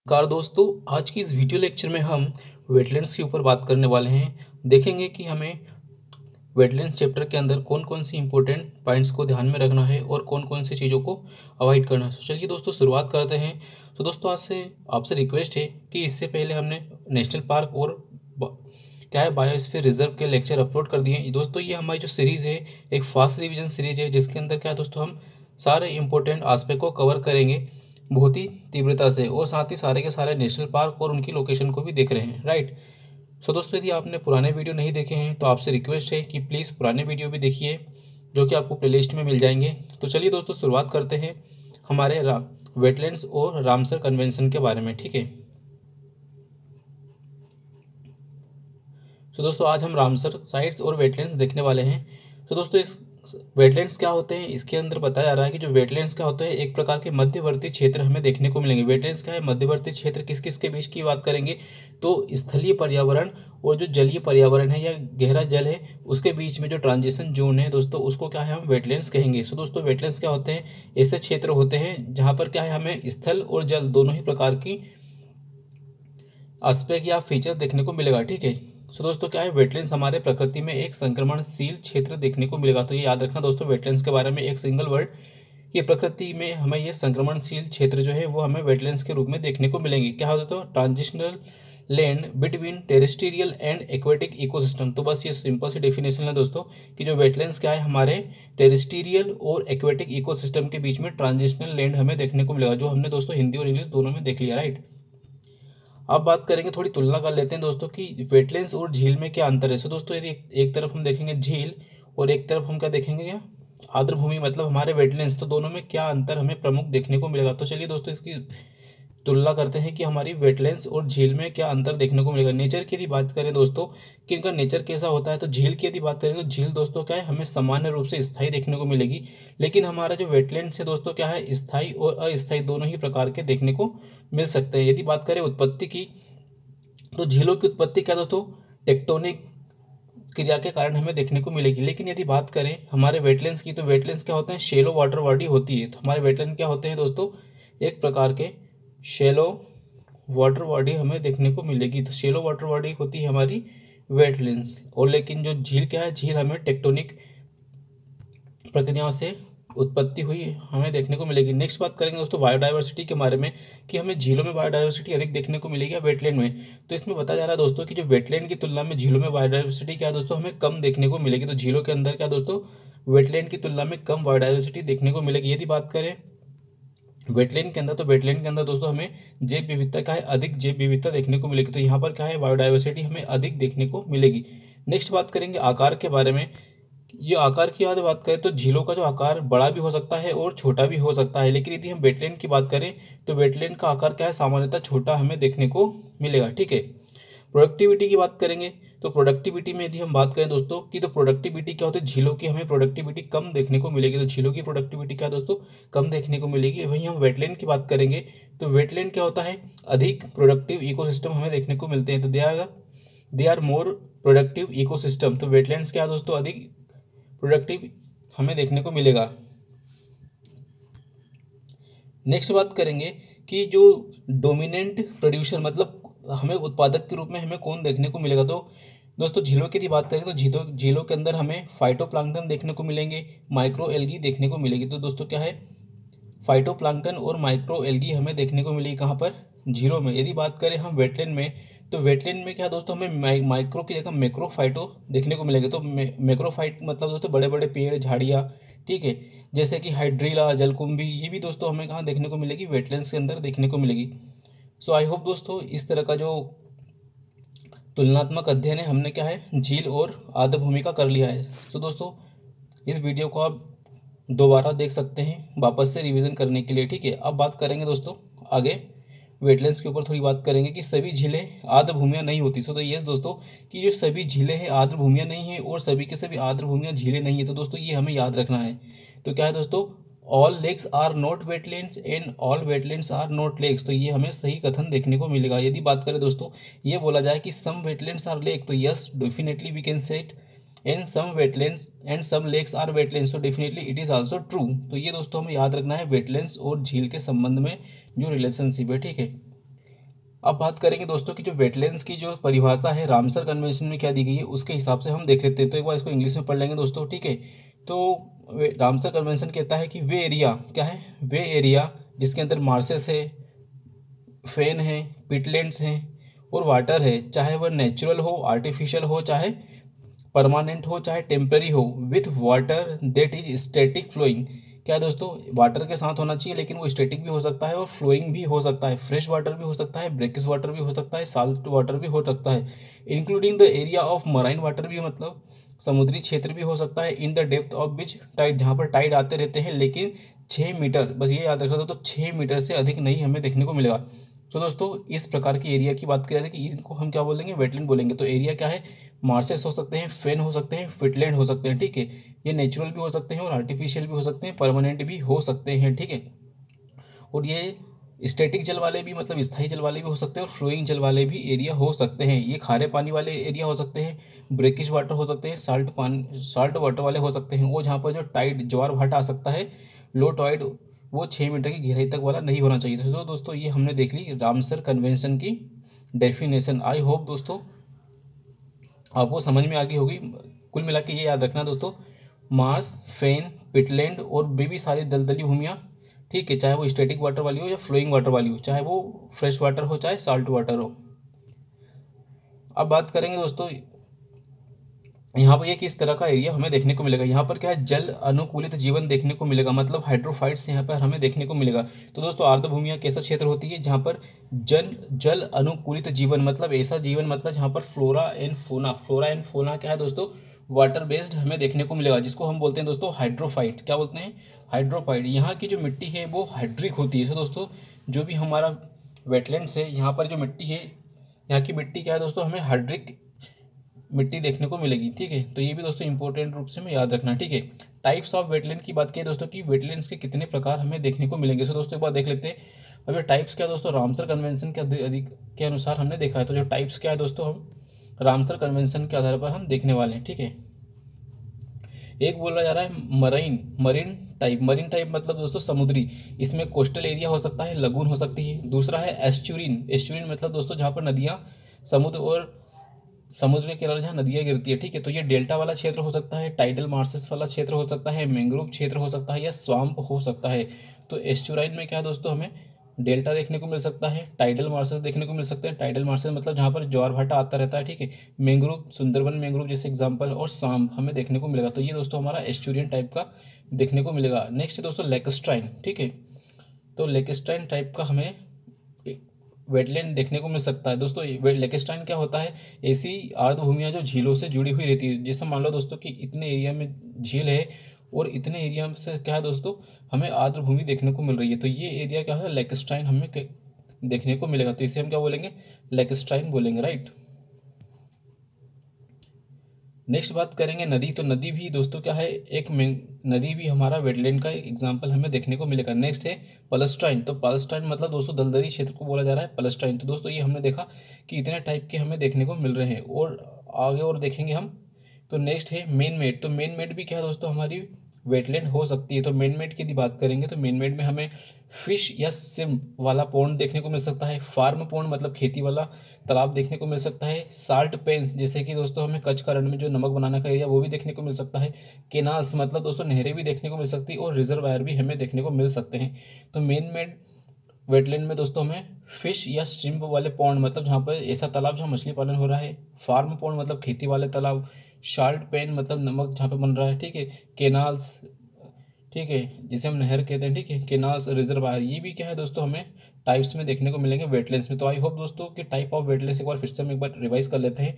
नमस्कार दोस्तों, आज की इस वीडियो लेक्चर में हम वेटलैंड्स के ऊपर बात करने वाले हैं। देखेंगे कि हमें वेटलैंड्स चैप्टर के अंदर कौन कौन सी इंपॉर्टेंट पॉइंट्स को ध्यान में रखना है और कौन कौन सी चीज़ों को अवॉइड करना है। तो चलिए दोस्तों शुरुआत करते हैं। तो दोस्तों आज से आपसे रिक्वेस्ट है कि इससे पहले हमने नेशनल पार्क और क्या है बायोस्फीयर रिजर्व के लेक्चर अपलोड कर दिए हैं। दोस्तों ये हमारी जो सीरीज़ है एक फास्ट रिवीजन सीरीज है, जिसके अंदर क्या है दोस्तों हम सारे इंपॉर्टेंट आस्पेक्ट को कवर करेंगे बहुत ही तीव्रता से, और साथ ही सारे के सारे नेशनल पार्क और उनकी लोकेशन को भी देख रहे हैं, राइट। सो दोस्तों यदि आपने पुराने वीडियो नहीं देखे हैं तो आपसे रिक्वेस्ट है कि प्लीज़ पुराने वीडियो भी देखिए, जो कि आपको प्लेलिस्ट में मिल जाएंगे। तो चलिए दोस्तों शुरुआत करते हैं हमारे वेटलैंड्स और रामसर कन्वेंशन के बारे में, ठीक है। तो दोस्तों आज हम रामसर साइट्स और वेटलैंड्स देखने वाले हैं। तो दोस्तों इस वेटलैंड्स क्या होते हैं, इसके अंदर बताया जा रहा है कि जो वेटलैंड्स क्या होते हैं एक प्रकार के मध्यवर्ती क्षेत्र हमें देखने को मिलेंगे। वेटलैंड्स क्या है, मध्यवर्ती क्षेत्र। किस किस के बीच की बात करेंगे तो स्थलीय पर्यावरण और जो जलीय पर्यावरण है या गहरा जल है उसके बीच में जो ट्रांजिशन जोन है दोस्तों उसको क्या है हम वेटलैंड्स कहेंगे। सो दोस्तों वेटलैंड्स क्या होते हैं, ऐसे क्षेत्र होते हैं जहाँ पर क्या है हमें स्थल और जल दोनों ही प्रकार की एस्पेक्ट या फीचर देखने को मिलेगा, ठीक है। सो दोस्तों क्या है, वेटलैंड्स हमारे प्रकृति में एक संक्रमणशील क्षेत्र देखने को मिलेगा। तो ये याद रखना दोस्तों, वेटलैंड्स के बारे में एक सिंगल वर्ड, ये प्रकृति में हमें ये संक्रमणशील क्षेत्र जो है वो हमें वेटलैंड्स के रूप में देखने को मिलेंगे। क्या होता है तो transitional land between terrestrial and aquatic ecosystem. तो बस ये सिंपल सी डेफिनेशन है दोस्तों कि जो वेटलैंड्स क्या है हमारे टेरेस्ट्रियल और एक्वेटिक इकोसिस्टम के बीच में ट्रांजिशनल लैंड हमें देखने को मिलेगा, जो हमने दोस्तों हिंदी और इंग्लिश दोनों में देख लिया, राइट। अब बात करेंगे, थोड़ी तुलना कर लेते हैं दोस्तों कि वेटलैंड्स और झील में क्या अंतर है। सो दोस्तों यदि एक तरफ हम देखेंगे झील और एक तरफ हम क्या देखेंगे, क्या आर्द्रभूमि मतलब हमारे वेटलैंड्स, तो दोनों में क्या अंतर हमें प्रमुख देखने को मिलेगा। तो चलिए दोस्तों इसकी तुलना करते हैं कि हमारी वेटलैंड्स और झील में क्या अंतर देखने को मिलेगा। नेचर की यदि बात करें दोस्तों कि इनका नेचर कैसा होता है, तो झील की यदि बात करें तो झील दोस्तों क्या है हमें सामान्य रूप से स्थायी देखने को मिलेगी, लेकिन हमारा जो वेटलैंड्स है दोस्तों क्या है स्थायी और अस्थायी दोनों ही प्रकार के देखने को मिल सकते हैं। यदि बात करें उत्पत्ति की, तो झीलों की उत्पत्ति क्या दोस्तों टेक्टोनिक क्रिया के कारण हमें देखने को मिलेगी। लेकिन यदि बात करें हमारे वेटलैंड्स की, तो वेटलैंड्स क्या होते हैं शेलो वाटर बॉडी होती है। तो हमारे वेटलैंड क्या होते हैं दोस्तों एक प्रकार के शेलो वाटर बॉडी हमें देखने को मिलेगी। तो शेलो वाटर बॉडी होती है हमारी वेटलैंड्स, और लेकिन जो झील क्या है, झील हमें टेक्टोनिक प्रक्रियाओं से उत्पत्ति हुई हमें देखने को मिलेगी। नेक्स्ट बात करेंगे दोस्तों बायोडाइवर्सिटी के बारे में कि हमें झीलों में बायोडाइवर्सिटी अधिक देखने को मिलेगी या वेटलैंड में। तो इसमें बताया जा रहा है दोस्तों कि जो वेटलैंड की तुलना में झीलों में बायोडाइवर्सिटी क्या है दोस्तों हमें कम देखने को मिलेगी। तो झीलों के अंदर क्या दोस्तों वेटलैंड की तुलना में कम बायोडाइवर्सिटी देखने को मिलेगी। यदि बात करें वेटलैंड के अंदर, तो वेटलैंड के अंदर दोस्तों हमें जैव विविधता का है अधिक जैव विविधता देखने को मिलेगी। तो यहाँ पर क्या है बायोडाइवर्सिटी हमें अधिक देखने को मिलेगी। नेक्स्ट बात करेंगे आकार के बारे में। ये आकार की याद बात करें तो झीलों का जो आकार बड़ा भी हो सकता है और छोटा भी हो सकता है, लेकिन यदि हम वेटलैंड की बात करें तो वेटलैंड का आकार क्या है सामान्यतः छोटा हमें देखने को मिलेगा, ठीक है। प्रोडक्टिविटी की बात करेंगे, तो प्रोडक्टिविटी में यदि हम बात करें दोस्तों की, तो प्रोडक्टिविटी क्या होती है झीलों की हमें प्रोडक्टिविटी कम देखने को मिलेगी। तो झीलों की प्रोडक्टिविटी क्या दोस्तों कम देखने को मिलेगी। वहीं हम वेटलैंड की बात करेंगे तो वेटलैंड क्या होता है अधिक प्रोडक्टिव इकोसिस्टम हमें देखने को मिलते हैं। तो they are more productive ecosystem. तो वेटलैंड्स क्या दोस्तों अधिक प्रोडक्टिव हमें देखने को मिलेगा। नेक्स्ट बात करेंगे कि जो डोमिनेंट प्रोड्यूसर मतलब हमें उत्पादक के रूप में हमें कौन देखने को मिलेगा। तो दोस्तों झीलों की यदि बात करें तो झीलों के अंदर हमें फाइटोप्लैंक्टन देखने को मिलेंगे, माइक्रो एल्गी देखने को मिलेगी। तो दोस्तों क्या है फाइटोप्लैंक्टन और माइक्रो एल्गी हमें देखने को मिलेगी कहाँ पर झीलों में। यदि बात करें हम वेटलैंड में, तो वेटलैंड में क्या दोस्तों हमें माइक्रो की जगह मैक्रोफाइटो देखने को मिलेंगे। तो मैक्रोफाइट मतलब दोस्तों बड़े बड़े पेड़ झाड़ियाँ, ठीक है, जैसे कि हाइड्रीला जलकुंभी, ये भी दोस्तों हमें कहाँ देखने को मिलेगी वेटलैंड्स के अंदर देखने को मिलेगी। सो आई होप दोस्तों इस तरह का जो तुलनात्मक अध्ययन है हमने क्या है झील और आर्द्रभूमि का कर लिया है। सो दोस्तों इस वीडियो को आप दोबारा देख सकते हैं वापस से रिवीजन करने के लिए, ठीक है। अब बात करेंगे दोस्तों आगे वेटलैंड्स के ऊपर थोड़ी बात करेंगे कि सभी झीलें आर्द्रभूमियां नहीं होती। सो तो यस दोस्तों कि जो सभी झीलें हैं आर्द्रभूमियां नहीं है और सभी के सभी आर्द्रभूमियां झीलें नहीं है। तो दोस्तों ये हमें याद रखना है। तो क्या है दोस्तों all lakes are not wetlands and all wetlands are not lakes. तो ये हमें सही कथन देखने को मिलेगा। यदि बात करें दोस्तों ये बोला जाए कि सम वेटलैंड्स आर लेक, तो yes definitely we can say it and some wetlands and some lakes are wetlands, तो definitely it is also true. तो ये दोस्तों हमें याद रखना है वेटलैंड्स और झील के संबंध में जो रिलेशनशिप है, ठीक है। अब बात करेंगे दोस्तों कि जो वेटलैंड्स की जो परिभाषा है रामसर कन्वेंशन में क्या दी गई है, उसके हिसाब से हम देख लेते हैं। तो एक बार इसको इंग्लिश में पढ़ लेंगे दोस्तों, ठीक है। तो रामसर कन्वेंशन कहता है कि वे एरिया क्या है, वे एरिया जिसके अंदर मार्सेस है, फेन है, पिटलैंड्स हैं और वाटर है, चाहे वह नेचुरल हो, आर्टिफिशियल हो, चाहे परमानेंट हो, चाहे टेम्पररी हो, with water that is static flowing. क्या है दोस्तों, वाटर के साथ होना चाहिए, लेकिन वो स्टैटिक भी हो सकता है और फ्लोइंग भी हो सकता है। फ्रेश वाटर भी हो सकता है, ब्रेकिश वाटर भी हो सकता है, साल्ट वाटर भी हो सकता है, including the area of marine water भी, मतलब समुद्री क्षेत्र भी हो सकता है। In the depth of which tide, जहाँ पर टाइड आते रहते हैं, लेकिन 6 मीटर, बस ये याद रखना दोस्तों, 6 मीटर से अधिक नहीं हमें देखने को मिलेगा। तो दोस्तों इस प्रकार की एरिया की बात करें थे कि इनको हम क्या बोलेंगे, वेटलैंड बोलेंगे। तो एरिया क्या है, मार्सेस हो सकते हैं, फेन हो सकते हैं, फिटलैंड हो सकते हैं, ठीक है। ये नेचुरल भी हो सकते हैं और आर्टिफिशियल भी हो सकते हैं, परमानेंट भी हो सकते हैं, ठीक है। और ये स्टैटिक जल वाले भी, मतलब स्थायी जल वाले भी हो सकते हैं, और फ्लोइंग जल वाले भी एरिया हो सकते हैं। ये खारे पानी वाले एरिया हो सकते हैं, ब्रेकिश वाटर हो सकते हैं, साल्ट वाटर वाले हो सकते हैं। वो जहाँ पर जो टाइड ज्वार भाटा आ सकता है, लो टाइड, वो 6 मीटर की गहराई तक वाला नहीं होना चाहिए। तो दोस्तों ये हमने देख ली रामसर कन्वेंशन की डेफिनेशन। आई होप दोस्तों आपको समझ में आ गई होगी। कुल मिला के ये याद रखना दोस्तों, मार्स, फेन, पिटलैंड और भी सारी दलदली भूमियाँ, ठीक है, चाहे वो स्टैटिक वाटर वाली हो या फ्लोइंग वाटर वाली हो, चाहे वो फ्रेश वाटर हो चाहे साल्ट वाटर हो। अब बात करेंगे दोस्तों यहाँ पर ये किस तरह का एरिया हमें देखने को मिलेगा। यहाँ पर क्या है, जल अनुकूलित जीवन देखने को मिलेगा, मतलब हाइड्रोफाइट्स यहाँ पर हमें देखने को मिलेगा। तो दोस्तों आर्द्र भूमियाँ कैसा क्षेत्र होती है, जहाँ पर जल अनुकूलित जीवन, मतलब ऐसा जीवन, मतलब जहाँ पर फ्लोरा एंड फोना क्या है दोस्तों, वाटर बेस्ड हमें देखने को मिलेगा, जिसको हम बोलते हैं दोस्तों हाइड्रोफाइट। क्या बोलते हैं, हाइड्रोफाइट। यहाँ की जो मिट्टी है वो हाइड्रिक होती है। तो दोस्तों जो भी हमारा वेटलैंड्स है, यहाँ पर जो मिट्टी है, यहाँ की मिट्टी क्या है दोस्तों, हमें हाइड्रिक मिट्टी देखने को मिलेगी, ठीक है। तो ये भी दोस्तों इंपॉर्टेंट रूप से हमें याद रखना, ठीक है। टाइप्स ऑफ वेटलैंड की बात करें दोस्तों कि वेटलैंड्स के कितने प्रकार हमें देखने को मिलेंगे। सो दोस्तों एक बार देख लेते हैं। अब ये टाइप्स क्या है दोस्तों, रामसर कन्वेंशन के के अनुसार हमने देखा है। तो जो टाइप्स क्या है दोस्तों, हम रामसर कन्वेंशन के आधार पर हम देखने वाले हैं, ठीक है। एक बोला जा रहा है मरीन टाइप मतलब दोस्तों समुद्री, इसमें कोस्टल एरिया हो सकता है, लगून हो सकती है। दूसरा है एस्चुरिन मतलब दोस्तों जहाँ पर नदियाँ समुद्र के किनारे जहाँ नदियाँ गिरती है, ठीक है। तो ये डेल्टा वाला क्षेत्र हो सकता है, टाइडल मार्सेस वाला क्षेत्र हो सकता है, मैंग्रोव क्षेत्र हो सकता है, या स्वाम्प हो सकता है। तो एस्चुराइन में क्या है दोस्तों, हमें डेल्टा देखने को मिल सकता है, टाइडल मार्सेस देखने को मिल सकते हैं। टाइडल मार्सेस मतलब जहाँ पर ज्वार भाटा आता रहता है, ठीक है। मैंग्रोव, सुंदरबन मैंग्रोव जैसे एग्जाम्पल, और स्वाम्प हमें देखने को मिलेगा। तो ये दोस्तों हमारा एस्चुरियन टाइप का देखने को मिलेगा। नेक्स्ट है दोस्तों लेकस्ट्राइन, ठीक है। तो लेकस्ट्राइन टाइप का हमें वेटलैंड देखने को मिल सकता है। दोस्तों लेकेस्टाइन क्या होता है, ऐसी आर्द्र भूमियाँ जो झीलों से जुड़ी हुई रहती है। जैसे मान लो दोस्तों कि इतने एरिया में झील है और इतने एरिया से क्या है दोस्तों, हमें आर्द्र भूमि देखने को मिल रही है। तो ये एरिया क्या है, लेकेस्टाइन हमें देखने को मिलेगा। तो इसे हम क्या बोलेंगे, लेकेस्टाइन बोलेंगे, राइट। नेक्स्ट बात करेंगे नदी। तो नदी भी दोस्तों क्या है, एक नदी भी हमारा वेटलैंड का एक एग्जांपल हमें देखने को मिलेगा। नेक्स्ट है पलस्टाइन। तो पलस्टाइन मतलब दोस्तों दलदली क्षेत्र को बोला जा रहा है पलस्टाइन। तो दोस्तों ये हमने देखा कि इतने टाइप के हमें देखने को मिल रहे हैं, और आगे और देखेंगे हम। तो नेक्स्ट है मेन-मेड। तो मेन-मेड भी क्या है दोस्तों, हमारी वेटलैंड हो सकती है। तो मेन-मेड की यदि बात करेंगे तो मेन-मेड में हमें फिश या सिम वाला पॉन्ड देखने को मिल सकता है। फार्म पॉन्ड मतलब खेती वाला तालाब देखने को मिल सकता है। साल्ट पेन्स जैसे कि दोस्तों हमें कच्छ का रण में जो नमक बनाने का एरिया वो भी देखने को मिल सकता है। केनाल्स मतलब दोस्तों नहरें भी देखने को मिल सकती है, और रिजर्वायर भी हमें देखने को मिल सकते हैं। तो मेन-मेड वेटलैंड में दोस्तों हमें फिश या श्रिम्प वाले पॉन्ड मतलब जहाँ पर ऐसा तालाब जहाँ मछली पालन हो रहा है। फार्म पॉन्ड मतलब खेती वाले तालाब। शाल्ट पेन मतलब नमक जहाँ पे बन रहा है, ठीक है। केनाल्स, ठीक है, जिसे हम नहर कहते हैं, ठीक है। केनाल्स, रिजर्वायर, ये भी क्या है दोस्तों हमें टाइप्स में देखने को मिलेंगे वेटलैंड्स में। तो आई होप दोस्तों कि टाइप ऑफ वेटलैंड्स एक बार फिर से हम एक बार रिवाइज कर लेते हैं,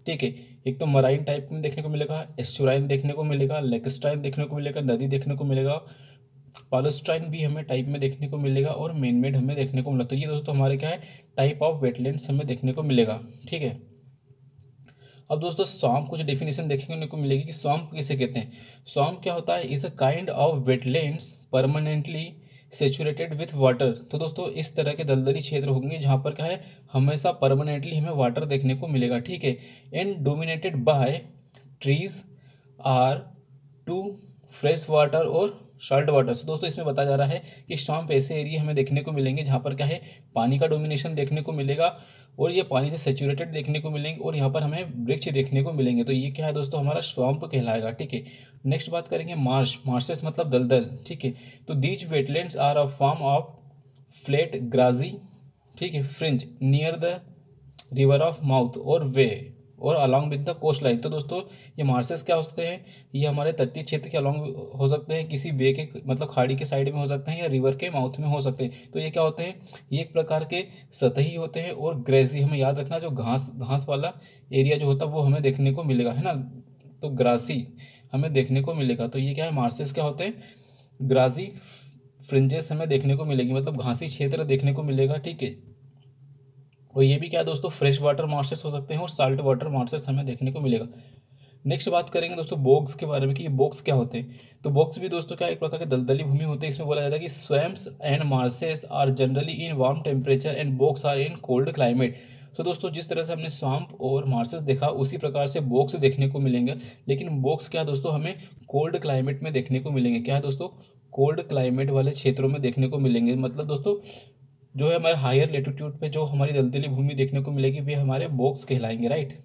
ठीक है। एक तो मराइन टाइप में देखने को मिलेगा, एस्चुराइन देखने को मिलेगा, लेकस्ट्राइन देखने को मिलेगा, नदी देखने को मिलेगा, पालोस्ट्राइन भी हमें टाइप में देखने को मिलेगा, और मेन-मेड हमें देखने को मिला। तो ये दोस्तों हमारे क्या है, टाइप ऑफ वेटलैंड्स हमें देखने को मिलेगा, ठीक है। अब दोस्तों स्वैम्प कुछ डेफिनेशन देखने को मिलेगी कि स्वैम्प किसे कहते हैं। स्वैम्प क्या होता है, is a kind of wetlands permanently saturated with water. तो दोस्तों इस तरह के दलदली क्षेत्र होंगे जहाँ पर क्या है, हमेशा परमानेंटली हमें वाटर देखने को मिलेगा, ठीक है। And dominated by trees are to fresh water और सॉल्ट वाटर। सो दोस्तों इसमें बताया जा रहा है कि स्वैम्प ऐसे एरिया हमें देखने को मिलेंगे जहाँ पर क्या है पानी का डोमिनेशन देखने को मिलेगा और ये पानी से सेचुरेटेड देखने को मिलेंगे और यहाँ पर हमें वृक्ष देखने को मिलेंगे। तो ये क्या है दोस्तों हमारा स्वैम्प कहलाएगा, ठीक है। नेक्स्ट बात करेंगे मार्श। मार्शेस मतलब दलदल, ठीक है। तो these wetlands are a form of flat grassy, ठीक है, fringe near the river of mouth और वे और along with the coast line. तो दोस्तों ये मार्सेस क्या होते हैं, ये हमारे तटीय क्षेत्र के अलॉन्ग हो सकते हैं, किसी बे के मतलब खाड़ी के साइड में हो सकते हैं या रिवर के माउथ में हो सकते हैं। तो ये क्या होते हैं, ये एक प्रकार के सतही होते हैं और ग्रेसी, हमें याद रखना जो घास वाला एरिया जो होता है वो हमें देखने को मिलेगा, है ना। तो ग्रासी हमें देखने को मिलेगा। तो ये क्या है, मार्सेस क्या होते हैं, ग्रासी फ्रिंजेस हमें देखने को मिलेगी, मतलब घासी क्षेत्र देखने को मिलेगा, ठीक है। और ये भी क्या है दोस्तों, फ्रेश वाटर मार्शेस हो सकते हैं और साल्ट वाटर मार्शेस हमें देखने को मिलेगा। नेक्स्ट बात करेंगे दोस्तों बोग्स के बारे में कि ये बोग्स क्या होते हैं। तो बोग्स भी दोस्तों क्या एक प्रकार के दलदली भूमि होते हैं। इसमें बोला जाता है कि swamps and marshes are generally in warm temperature and bogs are in cold climate. तो दोस्तों जिस तरह से हमने स्वैम्प और मार्शेस देखा उसी प्रकार से बोग्स देखने को मिलेंगे, लेकिन बोग्स क्या है दोस्तों हमें कोल्ड क्लाइमेट में देखने को मिलेंगे। क्या है दोस्तों, कोल्ड क्लाइमेट वाले क्षेत्रों में देखने को मिलेंगे। मतलब दोस्तों जो है हमारे हायर लेटीट्यूड पे जो हमारी दलदली भूमि देखने को मिलेगी वे हमारे बोग्स कहलाएंगे, राइट।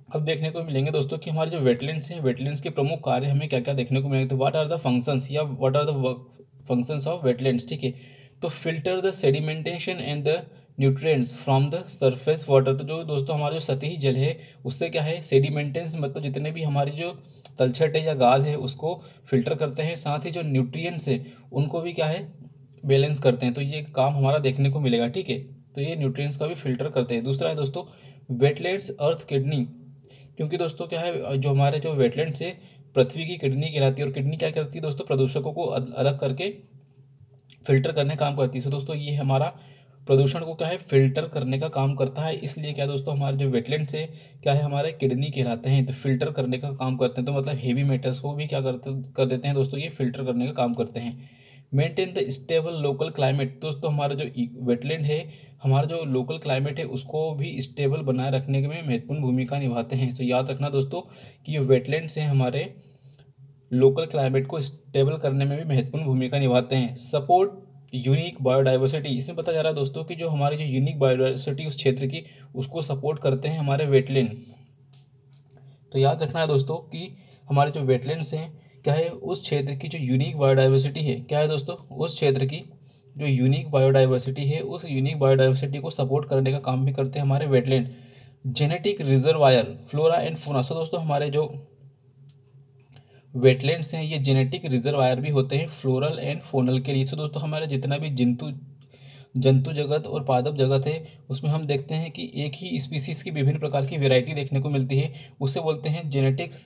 अब देखने को मिलेंगे दोस्तों कि हमारे जो वेटलैंड्स हैं, वेटलैंड्स के प्रमुख कार्य हमें क्या क्या देखने को मिलेंगे। तो व्हाट आर द फंक्शंस या what are the functions of wetlands, ठीक है। तो filter the sedimentation and the nutrients from the surface water. तो जो दोस्तों हमारा जो सतही जल है उससे क्या है सेडिमेंटेंस मतलब जितने भी हमारी जो तलछट है या गाद है उसको फिल्टर करते हैं, साथ ही जो न्यूट्रिएंट्स है उनको भी क्या है बैलेंस करते हैं। तो ये काम हमारा देखने को मिलेगा, ठीक है। तो ये न्यूट्रिएंट्स का भी फिल्टर करते हैं। दूसरा है दोस्तों वेटलैंड्स अर्थ किडनी, क्योंकि दोस्तों क्या है जो हमारे जो वेटलैंड्स है पृथ्वी की किडनी कहलाती है। और किडनी क्या करती है दोस्तों, प्रदूषकों को अलग करके फिल्टर करने का काम करती है। तो दोस्तों ये हमारा प्रदूषण को क्या है फिल्टर करने का काम करता है। इसलिए क्या दोस्तों हमारे जो वेटलैंड्स है क्या है हमारे किडनी कहलाते हैं, तो फिल्टर करने का काम करते हैं। तो मतलब हेवी मेटल्स को भी क्या कर देते हैं दोस्तों, ये फिल्टर करने का काम करते हैं। Maintain the stable local climate. दोस्तों हमारा जो वेटलैंड है, हमारा जो लोकल क्लाइमेट है उसको भी स्टेबल बनाए रखने में महत्वपूर्ण भूमिका निभाते हैं। तो याद रखना दोस्तों कि ये वेटलैंड्स हैं हमारे लोकल क्लाइमेट को स्टेबल करने में भी महत्वपूर्ण भूमिका निभाते हैं। सपोर्ट यूनिक बायोडाइवर्सिटी, इसमें बताया जा रहा है दोस्तों कि जो हमारी जो यूनिक बायोडाइवर्सिटी उस क्षेत्र की उसको सपोर्ट करते हैं हमारे वेटलैंड। तो याद रखना है दोस्तों कि हमारे जो वेटलैंड्स हैं क्या है उस क्षेत्र की जो यूनिक बायोडाइवर्सिटी है, क्या है दोस्तों उस क्षेत्र की जो यूनिक बायोडाइवर्सिटी है उस यूनिक बायोडाइवर्सिटी को सपोर्ट करने का काम भी करते हैं हमारे wetland. Genetic reservoir flora and fauna. So दोस्तों हमारे जो वेटलैंड्स हैं ये जेनेटिक रिजर्वायर भी होते हैं फ्लोरल एंड फोनल के लिए। सो दोस्तों हमारा जितना भी जंतु जगत और पादप जगत है उसमें हम देखते हैं कि एक ही स्पीसीज की विभिन्न प्रकार की वैरायटी देखने को मिलती है, उसे बोलते हैं जेनेटिक्स,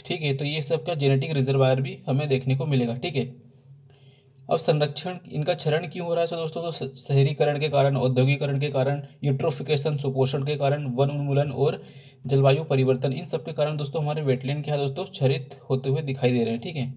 ठीक है। तो ये सब का जेनेटिक रिजर्वायर भी हमें देखने को मिलेगा, ठीक है। अब संरक्षण इनका क्षरण क्यों हो रहा है तो दोस्तों, तो शहरीकरण के कारण, औद्योगिकरण के कारण, यूट्रोफिकेशन सुपोषण के कारण, वन उन्मूलन और जलवायु परिवर्तन, इन सब के कारण दोस्तों हमारे वेटलैंड क्या है दोस्तों क्षरित होते हुए दिखाई दे रहे हैं, ठीक है।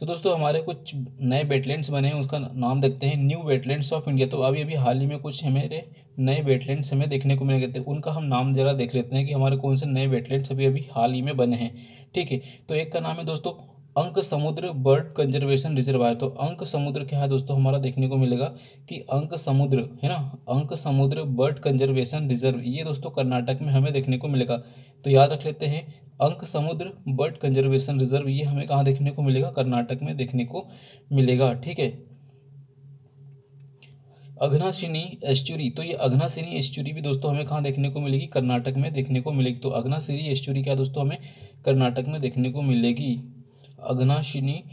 तो दोस्तों हमारे कुछ नए वेटलैंड्स बने हैं उसका नाम देखते हैं न्यू वेटलैंड्स ऑफ इंडिया। तो अभी अभी हाल ही में कुछ हमारे नए वेटलैंड्स हमें देखने को मिलेंगे, तो उनका हम नाम जरा देख लेते हैं कि हमारे कौन से नए वेटलैंड्स अभी अभी हाल ही में बने हैं, ठीक है। तो एक का नाम है दोस्तों अंक समुद्र बर्ड कंजर्वेशन रिजर्वायर। तो अंक समुद्र क्या है दोस्तों हमारा देखने को मिलेगा कि अंक समुद्र है ना, अंक समुद्र बर्ड कंजर्वेशन रिजर्व, ये दोस्तों कर्नाटक में हमें देखने को मिलेगा। तो याद रख लेते हैं अंक समुद्र बर्ड कंजर्वेशन रिजर्व, ये हमें कहाँ देखने को मिलेगा, कर्नाटक में देखने को मिलेगा, ठीक है। अघनाशिनी एस्चुरी, तो ये अघनाशिनी एस्चुरी भी दोस्तों हमें कहाँ देखने को मिलेगी, कर्नाटक में देखने को मिलेगी। तो अघनाशिनी एस्चुरी क्या दोस्तों हमें कर्नाटक में देखने को मिलेगी, अघनाशिनी,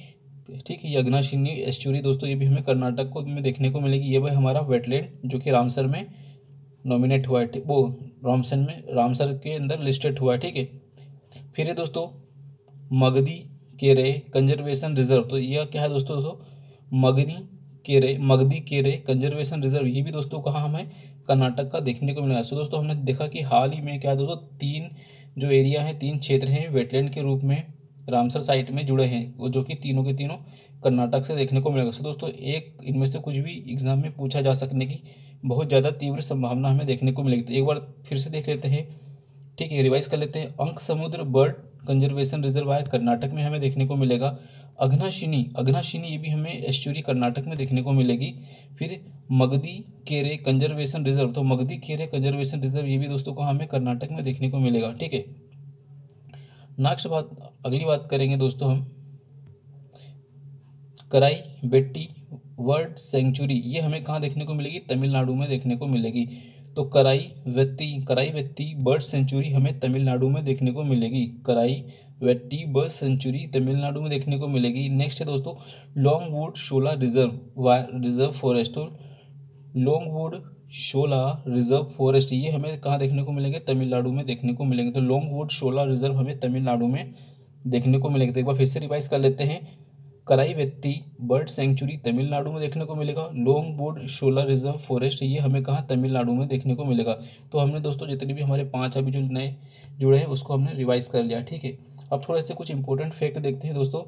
ठीक है। ये अघनाशिनी एस्चुरी दोस्तों ये भी हमें कर्नाटक को में देखने को मिलेगी। ये भाई हमारा वेटलैंड जो कि रामसर में नॉमिनेट हुआ है, वो रामसर के अंदर लिस्टेड हुआ है, ठीक है। फिर है दोस्तों मगधी केरे कंजर्वेशन रिजर्व। तो यह क्या है दोस्तों मगधी केरे कंजर्वेशन रिजर्व, ये भी दोस्तों कहाँ हमें कर्नाटक का देखने को मिला। सो दोस्तों हमने देखा कि हाल ही में क्या है दोस्तों तीन जो एरिया हैं, तीन क्षेत्र हैं वेटलैंड के रूप में रामसर साइट में जुड़े हैं, वो जो कि तीनों के तीनों कर्नाटक से देखने को मिलेगा। सो दोस्तों एक इनमें से कुछ भी एग्जाम में पूछा जा सकने की बहुत ज़्यादा तीव्र संभावना हमें देखने को मिलेगी। तो एक बार फिर से देख लेते हैं, ठीक है, रिवाइज कर लेते हैं। अंक समुद्र बर्ड कंजर्वेशन रिजर्वायर कर्नाटक में हमें देखने को मिलेगा। अघनाशिनी ये भी हमें एस्चुरी कर्नाटक में देखने को मिलेगी। फिर मगदी केरे कंजर्वेशन रिजर्व, तो मगदी केरे कंजर्वेशन रिजर्व ये भी दोस्तों को हमें कर्नाटक में देखने को मिलेगा, ठीक है। नेक्स्ट अगली बात करेंगे दोस्तों हम कराई बेट्टी वर्ल्ड सेंचुरी, ये हमें कहाँ देखने को मिलेगी? तमिलनाडु में देखने को मिलेगी। तो कराई वेत्ती बर्ड सेंचुरी हमें तमिलनाडु में देखने को मिलेगी। कराई वेट्टी बर्ड सेंचुरी तमिलनाडु में देखने को मिलेगी। नेक्स्ट है दोस्तों लॉन्गवुड शोला रिजर्व फॉरेस्ट, तो लॉन्गवुड शोला रिजर्व फॉरेस्ट ये हमें कहाँ देखने को मिलेंगे? तमिलनाडु में देखने को मिलेंगे। तो लॉन्गवुड शोला रिजर्व हमें तमिलनाडु में देखने को मिलेंगे। तो एक बार फिर से रिवाइज कर लेते हैं। कराई वेत्ती बर्ड सेंचुरी तमिलनाडु में देखने को मिलेगा। लॉन्गवुड शोला रिजर्व फॉरेस्ट ये हमें कहाँ? तमिलनाडु में देखने को मिलेगा। तो हमने दोस्तों जितने भी हमारे 5 अभी जो नए जुड़े हैं उसको हमने रिवाइज कर लिया, ठीक है। अब थोड़े से कुछ इंपॉर्टेंट फैक्ट देखते हैं दोस्तों,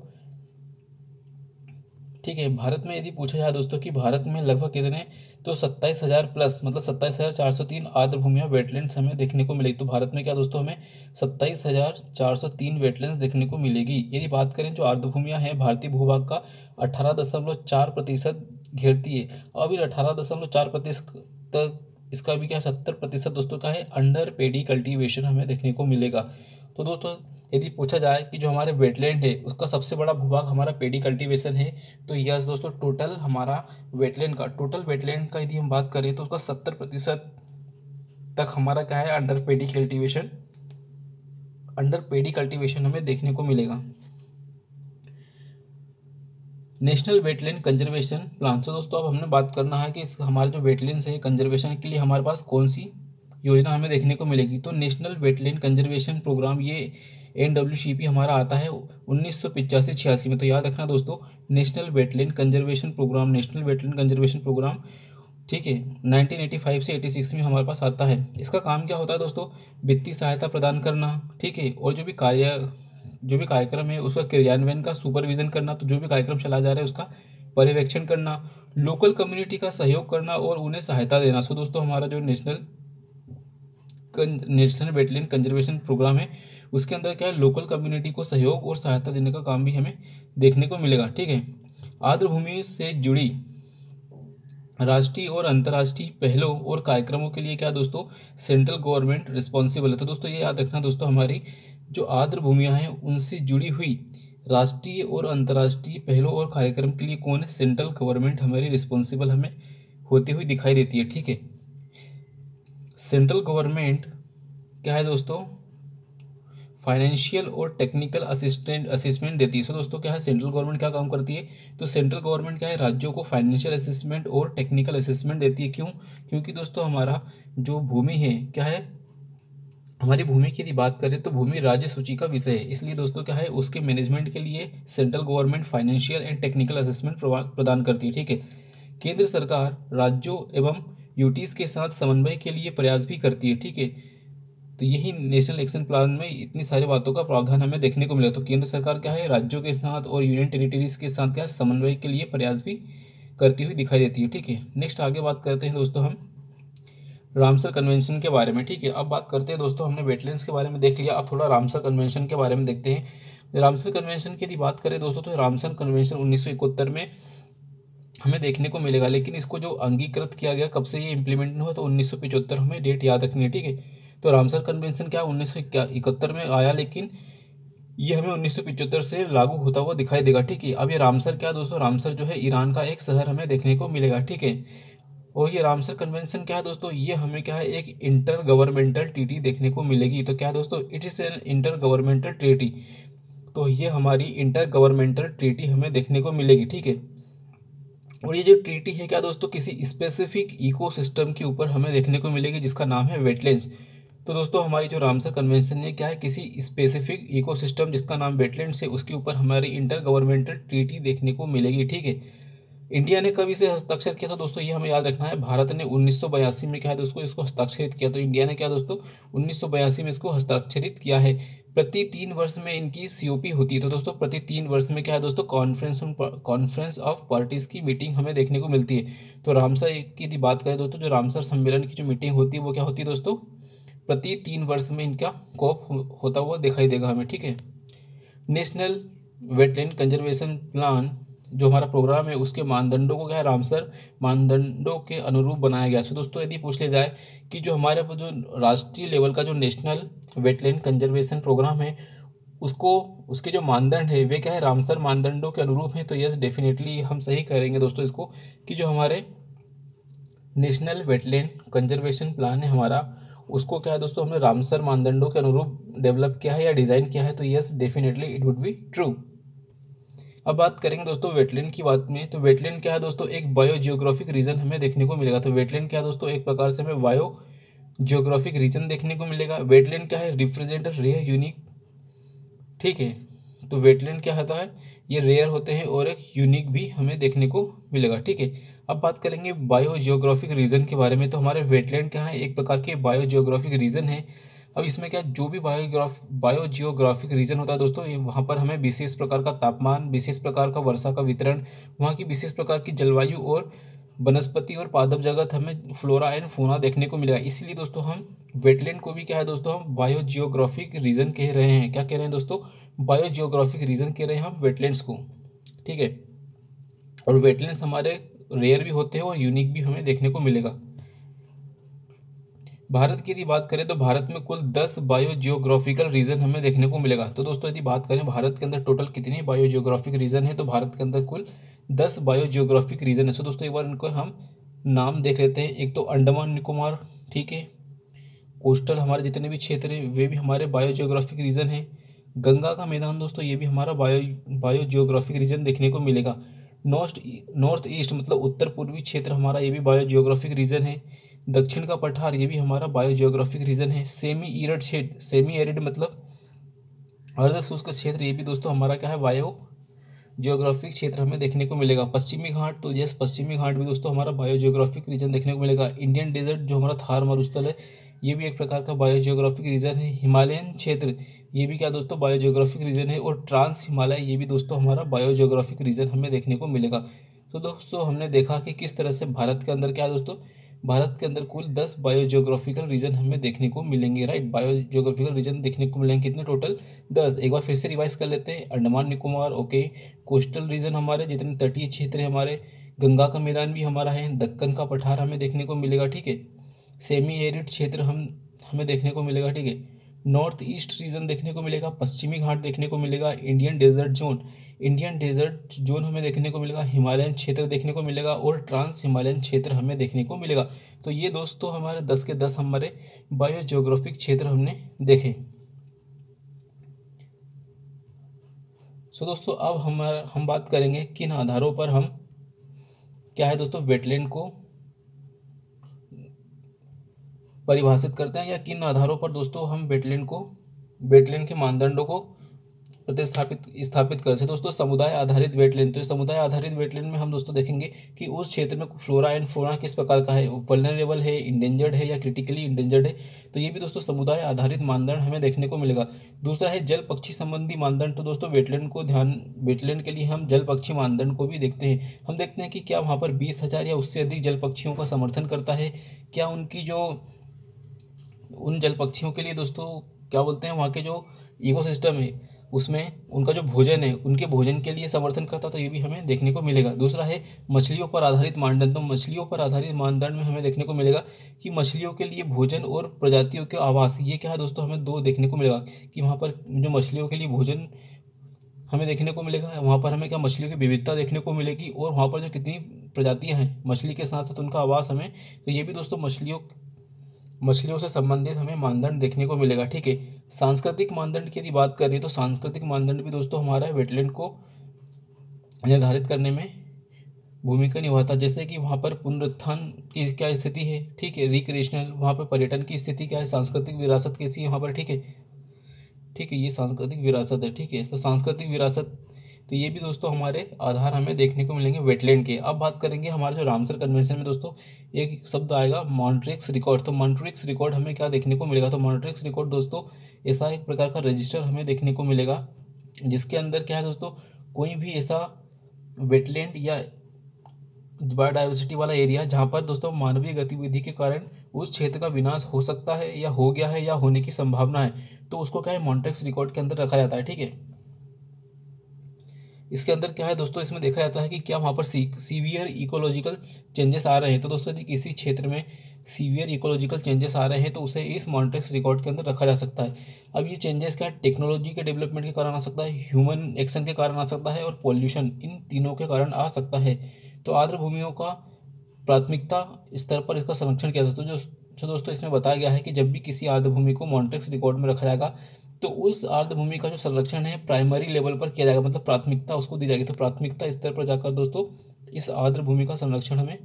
ठीक है। भारत में यदि पूछा जाए दोस्तों कि भारत में लगभग कितने, तो 27,000 प्लस मतलब 27,403 आर्द्र भूमियाँ वेटलैंड्स हमें देखने को मिलेगी। तो भारत में क्या दोस्तों हमें 27,403 वेटलैंड्स देखने को मिलेगी। यदि बात करें जो आर्द्र भूमियाँ हैं भारतीय भूभाग का 18.4% घेरती है। अब इन 18.4% तक इसका भी क्या 70% दोस्तों का है अंडर पेडी कल्टीवेशन हमें देखने को मिलेगा। तो दोस्तों यदि पूछा जाए कि जो हमारे वेटलैंड है उसका सबसे बड़ा भूभाग हमारा पेडी कल्टीवेशन है, तो यस दोस्तों टोटल हमारा वेटलैंड का यदि हम बात करें तो उसका 70% तक हमारा क्या है अंडर पेडी कल्टीवेशन हमें देखने को मिलेगा। नेशनल वेटलैंड कंजर्वेशन प्लान, तो दोस्तों अब हमने बात करना है कि हमारे जो वेटलैंड्स है कंजर्वेशन के लिए हमारे पास कौन सी योजना हमें देखने को मिलेगी। तो नेशनल वेटलैंड कंजर्वेशन प्रोग्राम ये NWCP हमारा आता है 1985-86 में। तो याद रखना दोस्तों नेशनल वेटलैंड कंजर्वेशन प्रोग्राम, ठीक है, 1985 से 86 में हमारे पास आता है। इसका काम क्या होता है दोस्तों? वित्तीय सहायता प्रदान करना, ठीक है, और जो भी कार्यक्रम है उसका क्रियान्वयन का सुपरविजन करना, तो जो भी कार्यक्रम चला जा रहा है उसका पर्यवेक्षण करना, लोकल कम्युनिटी का सहयोग करना और उन्हें सहायता देना। सो दोस्तों हमारा जो नेशनल वेटलैंड कंजर्वेशन प्रोग्राम है उसके अंदर क्या है लोकल कम्युनिटी को सहयोग और सहायता देने का काम भी हमें देखने को मिलेगा, ठीक है। आर्द्र भूमि से जुड़ी राष्ट्रीय और अंतर्राष्ट्रीय पहलों और कार्यक्रमों के लिए क्या दोस्तों सेंट्रल गवर्नमेंट रिस्पॉन्सिबल है। तो दोस्तों ये याद रखना दोस्तों हमारी जो आर्द्र भूमियाँ हैं उनसे जुड़ी हुई राष्ट्रीय और अंतर्राष्ट्रीय पहलों और कार्यक्रम के लिए कौन है? सेंट्रल गवर्नमेंट हमारी रिस्पॉन्सिबल हमें होती हुई दिखाई देती है, ठीक है। सेंट्रल गवर्नमेंट क्या है दोस्तों? फाइनेंशियल और टेक्निकल असिस्टमेंट देती है। सो दोस्तों क्या है सेंट्रल गवर्नमेंट क्या काम करती है? तो सेंट्रल गवर्नमेंट क्या है राज्यों को फाइनेंशियल असिस्टमेंट और टेक्निकल असिस्टमेंट देती है। क्यों? क्योंकि दोस्तों हमारा जो भूमि है क्या है, हमारी भूमि की यदि बात करें तो भूमि राज्य सूची का विषय है, इसलिए दोस्तों क्या है उसके मैनेजमेंट के लिए central government financial and technical असिस्टमेंट प्रदान करती है, ठीक है। केंद्र सरकार राज्यों एवं यूटीज के साथ समन्वय के लिए प्रयास भी करती है, ठीक है। तो यही नेशनल एक्शन प्लान में इतनी सारी बातों का प्रावधान हमें देखने को मिला। तो केंद्र सरकार क्या है राज्यों के साथ और यूनियन टेरिटरीज के साथ क्या समन्वय के लिए प्रयास भी करती हुई दिखाई देती है, ठीक है। नेक्स्ट आगे बात करते हैं दोस्तों हम रामसर कन्वेंशन के बारे में, ठीक है। अब बात करते हैं दोस्तों हमने वेटलैंड्स के बारे में देख लिया, अब थोड़ा रामसर कन्वेंशन के बारे में देखते हैं। रामसर कन्वेंशन की यदि बात करें दोस्तों तो रामसर कन्वेंशन 1971 में हमें देखने को मिलेगा, लेकिन इसको जो अंगीकृत किया गया कब से ये इंप्लीमेंट हुआ तो 1975 हमें डेट याद रखनी है, ठीक है। तो रामसर कन्वेंशन क्या 1971 में आया, लेकिन ये हमें 1975 से लागू होता हुआ दिखाई देगा, ठीक है। अब ये रामसर क्या दोस्तों, रामसर जो है ईरान का एक शहर हमें देखने को मिलेगा, ठीक है। और ये रामसर कन्वेंशन क्या है दोस्तों, ये हमें क्या है एक इंटर गवर्नमेंटल ट्रीटी देखने को मिलेगी। तो क्या है दोस्तों it is an inter governmental treaty, तो ये हमारी इंटर गवर्नमेंटल ट्रीटी हमें देखने को मिलेगी, ठीक है। और ये जो ट्रीटी है क्या दोस्तों किसी स्पेसिफिक इकोसिस्टम के ऊपर हमें देखने को मिलेगी जिसका नाम है वेटलैंड्स। तो दोस्तों हमारी जो रामसर कन्वेंशन है क्या है किसी स्पेसिफिक इकोसिस्टम जिसका नाम वेटलैंड्स है उसके ऊपर हमारी इंटर गवर्नमेंटल ट्रीटी देखने को मिलेगी, ठीक है। इंडिया ने कब इसे हस्ताक्षर किया था दोस्तों, ये हमें याद रखना है। भारत ने 1982 में क्या है दोस्तों इसको हस्ताक्षरित किया। तो इंडिया ने क्या दोस्तों 1982 में इसको हस्ताक्षरित किया है। प्रति 3 वर्ष में इनकी COP होती है। तो दोस्तों प्रति 3 वर्ष में क्या है दोस्तों, कॉन्फ्रेंस ऑफ पार्टीज की मीटिंग हमें देखने को मिलती है। तो रामसर की यदि बात करें दोस्तों, जो रामसर सम्मेलन की जो मीटिंग होती है वो क्या होती है दोस्तों, प्रति 3 वर्ष में इनका कॉप होता हुआ दिखाई देगा हमें, ठीक है। नेशनल वेटलैंड कंजर्वेशन प्लान जो हमारा प्रोग्राम है उसके मानदंडों को क्या है, रामसर मानदंडों के अनुरूप बनाया गया। सो दोस्तों यदि पूछ लिया जाए कि जो हमारे जो राष्ट्रीय लेवल का जो नेशनल वेटलैंड कंजर्वेशन प्रोग्राम है उसको उसके जो मानदंड है वे क्या है, रामसर मानदंडों के अनुरूप हैं। तो यस डेफिनेटली हम सही करेंगे दोस्तों इसको, कि जो हमारे नेशनल वेटलैंड कंजर्वेशन प्लान है हमारा, उसको क्या है दोस्तों, हमने रामसर मानदंडों के अनुरूप डेवलप किया है या डिज़ाइन किया है। तो yes definitely it would be true. अब बात करेंगे दोस्तों वेटलैंड की बात में। तो वेटलैंड क्या है दोस्तों, एक बायो जियोग्राफिक रीजन हमें देखने को मिलेगा। तो वेटलैंड क्या है दोस्तों, एक प्रकार से हमें बायो जियोग्राफिक रीजन देखने को मिलेगा। वेटलैंड क्या है, रिप्रेजेंट रेयर यूनिक, ठीक है। तो वेटलैंड क्या होता है, ये रेयर होते हैं और एक यूनिक भी हमें देखने को मिलेगा, ठीक है। अब बात करेंगे बायो जियोग्राफिक रीजन के बारे में। तो हमारे वेटलैंड क्या है, एक प्रकार के बायो जियोग्राफिक रीजन है। अब इसमें क्या, जो भी बायो जियोग्राफिक रीजन होता है दोस्तों, ये वहाँ पर हमें विशेष प्रकार का तापमान, विशेष प्रकार का वर्षा का वितरण, वहाँ की विशेष प्रकार की जलवायु और वनस्पति और पादप जगत, हमें फ्लोरा एंड फोना देखने को मिलेगा। इसीलिए दोस्तों हम वेटलैंड को भी क्या है दोस्तों, हम बायो जियोग्राफिक रीजन कह रहे हैं। क्या कह रहे हैं दोस्तों, बायो जियोग्राफिक रीजन कह रहे हैं हम वेटलैंड्स को, ठीक है। और वेटलैंड्स हमारे रेयर भी होते हैं और यूनिक भी हमें देखने को मिलेगा। भारत की यदि बात करें तो भारत में कुल 10 बायो जियोग्राफिकल रीजन हमें देखने को मिलेगा। तो दोस्तों यदि बात करें भारत के अंदर टोटल कितने बायो जियोग्राफिक रीजन है, तो भारत के अंदर कुल 10 बायो जियोग्राफिक रीजन है। सो दोस्तों एक बार इनको हम नाम देख लेते हैं। एक तो अंडमान निकोबार, ठीक है। कोस्टल हमारे जितने भी क्षेत्र हैं वे भी हमारे बायो जियोग्राफिक रीजन है। गंगा का मैदान दोस्तों, ये भी हमारा बायो जियोग्राफिक रीजन देखने को मिलेगा। नॉर्थ ईस्ट मतलब उत्तर पूर्वी क्षेत्र हमारा, ये भी बायो जियोग्राफिक रीजन है। दक्षिण का पठार, ये भी हमारा बायो जियोग्राफिक रीजन है। सेमी एरिड मतलब अर्ध शुष्क क्षेत्र, ये भी दोस्तों हमारा क्या है, बायो जियोग्राफिक क्षेत्र हमें देखने को मिलेगा। पश्चिमी घाट, तो यस पश्चिमी घाट भी दोस्तों हमारा बायो जियोग्राफिक रीजन देखने को मिलेगा। इंडियन डेजर्ट जो हमारा थार मरुस्थल है, ये भी एक प्रकार का बायो जियोग्राफिक रीजन है। हिमालयन क्षेत्र, ये भी क्या दोस्तों, बायो जियोग्राफिक रीजन है। और ट्रांस हिमालय, ये भी दोस्तों हमारा बायो जियोग्राफिक रीजन हमें देखने को मिलेगा। तो दोस्तों हमने देखा कि किस तरह से भारत के अंदर क्या है दोस्तों, भारत के अंदर कुल 10 बायो जियोग्राफिकल रीजन हमें देखने को मिलेंगे, राइट। बायो जियोग्राफिकल रीजन देखने को मिलेंगे कितने, टोटल 10। एक बार फिर से रिवाइज कर लेते हैं। Andaman Nicobar, okay. Coastal region हमारे जितने तटीय क्षेत्र है हमारे, गंगा का मैदान भी हमारा है। दक्कन का पठार हमें देखने को मिलेगा, ठीक है। सेमी एरिड क्षेत्र हमें देखने को मिलेगा, ठीक है। नॉर्थ ईस्ट रीजन देखने को मिलेगा। पश्चिमी घाट देखने को मिलेगा। इंडियन डेजर्ट जोन हमें देखने को मिलेगा। हिमालयन क्षेत्र देखने को मिलेगा और ट्रांस हिमालयन क्षेत्र हमें देखने को मिलेगा। तो ये दोस्तों हमारे 10 के 10 हमारे बायो जियोग्राफिक क्षेत्र हमने देखे। सो दोस्तों अब हम बात करेंगे किन आधारों पर हम क्या है दोस्तों वेटलैंड को परिभाषित करते हैं, या किन आधारों पर दोस्तों हम वेटलैंड के मानदंडों को स्थापित कर सकते। दोस्तों समुदाय आधारित वेटलैंड, तो समुदाय आधारित वेटलैंड में हम दोस्तों देखेंगे कि उस क्षेत्र में फ्लोरा एंड फौना किस प्रकार का है, वल्नरेबल है, इंडेंजर्ड है या क्रिटिकली इंडेंजर्ड है। तो ये भी दोस्तों समुदाय आधारित मानदंड हमें देखने को मिलेगा। दूसरा है जल पक्षी संबंधी मानदंड। तो दोस्तों वेटलैंड के लिए हम जल पक्षी मानदंड को भी देखते हैं। हम देखते हैं कि क्या वहाँ पर 20,000 या उससे अधिक जल पक्षियों का समर्थन करता है, क्या उन जल पक्षियों के लिए दोस्तों क्या बोलते हैं, वहाँ के जो इकोसिस्टम है उसमें उनका जो भोजन है उनके भोजन के लिए समर्थन करता, तो ये भी हमें देखने को मिलेगा। दूसरा है मछलियों पर आधारित मानदंड। तो मछलियों पर आधारित मानदंड में हमें देखने को मिलेगा कि मछलियों के लिए भोजन और प्रजातियों के आवास, ये क्या है दोस्तों हमें 2 देखने को मिलेगा कि वहाँ पर जो मछलियों के लिए भोजन हमें देखने को मिलेगा, वहाँ पर हमें क्या मछलियों की विविधता देखने को मिलेगी, और वहाँ पर जो कितनी प्रजातियाँ हैं मछली के साथ साथ उनका आवास हमें, तो ये भी दोस्तों मछलियों से संबंधित हमें मानदंड देखने को मिलेगा, ठीक है। सांस्कृतिक मानदंड की यदि बात करें तो सांस्कृतिक मानदंड भी दोस्तों हमारा वेटलैंड को निर्धारित करने में भूमिका निभाता है। जैसे कि वहाँ पर पुनरुत्थान की क्या स्थिति है, ठीक है, रिक्रिएशनल, वहाँ पर पर्यटन की स्थिति क्या है, सांस्कृतिक विरासत कैसी है वहाँ पर, ठीक है, ये सांस्कृतिक विरासत है, ठीक है। तो सांस्कृतिक विरासत, तो ये भी दोस्तों हमारे आधार हमें देखने को मिलेंगे वेटलैंड के। अब बात करेंगे हमारे जो रामसर कन्वेंशन में दोस्तों एक शब्द आएगा मॉन्ट्रिक्स रिकॉर्ड। तो मॉन्ट्रिक्स रिकॉर्ड हमें क्या देखने को मिलेगा, तो मॉन्ट्रिक्स रिकॉर्ड दोस्तों ऐसा एक प्रकार का रजिस्टर हमें देखने को मिलेगा, जिसके अंदर क्या है दोस्तों, कोई भी ऐसा वेटलैंड या बायोडाइवर्सिटी वाला एरिया जहाँ पर दोस्तों मानवीय गतिविधि के कारण उस क्षेत्र का विनाश हो सकता है या हो गया है या होने की संभावना है, तो उसको क्या है मॉन्ट्रेक्स रिकॉर्ड के अंदर रखा जाता है। ठीक है, इसके अंदर क्या है दोस्तों, इसमें देखा जाता है कि क्या वहाँ पर सीवियर इकोलॉजिकल चेंजेस आ रहे हैं। तो दोस्तों यदि किसी क्षेत्र में सीवियर इकोलॉजिकल चेंजेस आ रहे हैं तो उसे इस मॉन्ट्रेक्स रिकॉर्ड के अंदर रखा जा सकता है। अब ये चेंजेस क्या है, टेक्नोलॉजी के डेवलपमेंट के कारण आ सकता है, ह्यूमन एक्शन के कारण आ सकता है और पॉल्यूशन, इन तीनों के कारण आ सकता है। तो आर्द्र भूमियों का प्राथमिकता स्तर पर इसका संरक्षण किया जाता है। जो दोस्तों इसमें बताया गया है कि जब भी किसी आर्द्र भूमि को मॉन्ट्रेक्स रिकॉर्ड में रखा जाएगा तो उस आर्द्र भूमि का जो संरक्षण है प्राइमरी लेवल पर किया जाएगा, मतलब प्राथमिकता उसको दी जाएगी। तो प्राथमिकता स्तर पर जाकर दोस्तों इस आर्द्र भूमि का संरक्षण हमें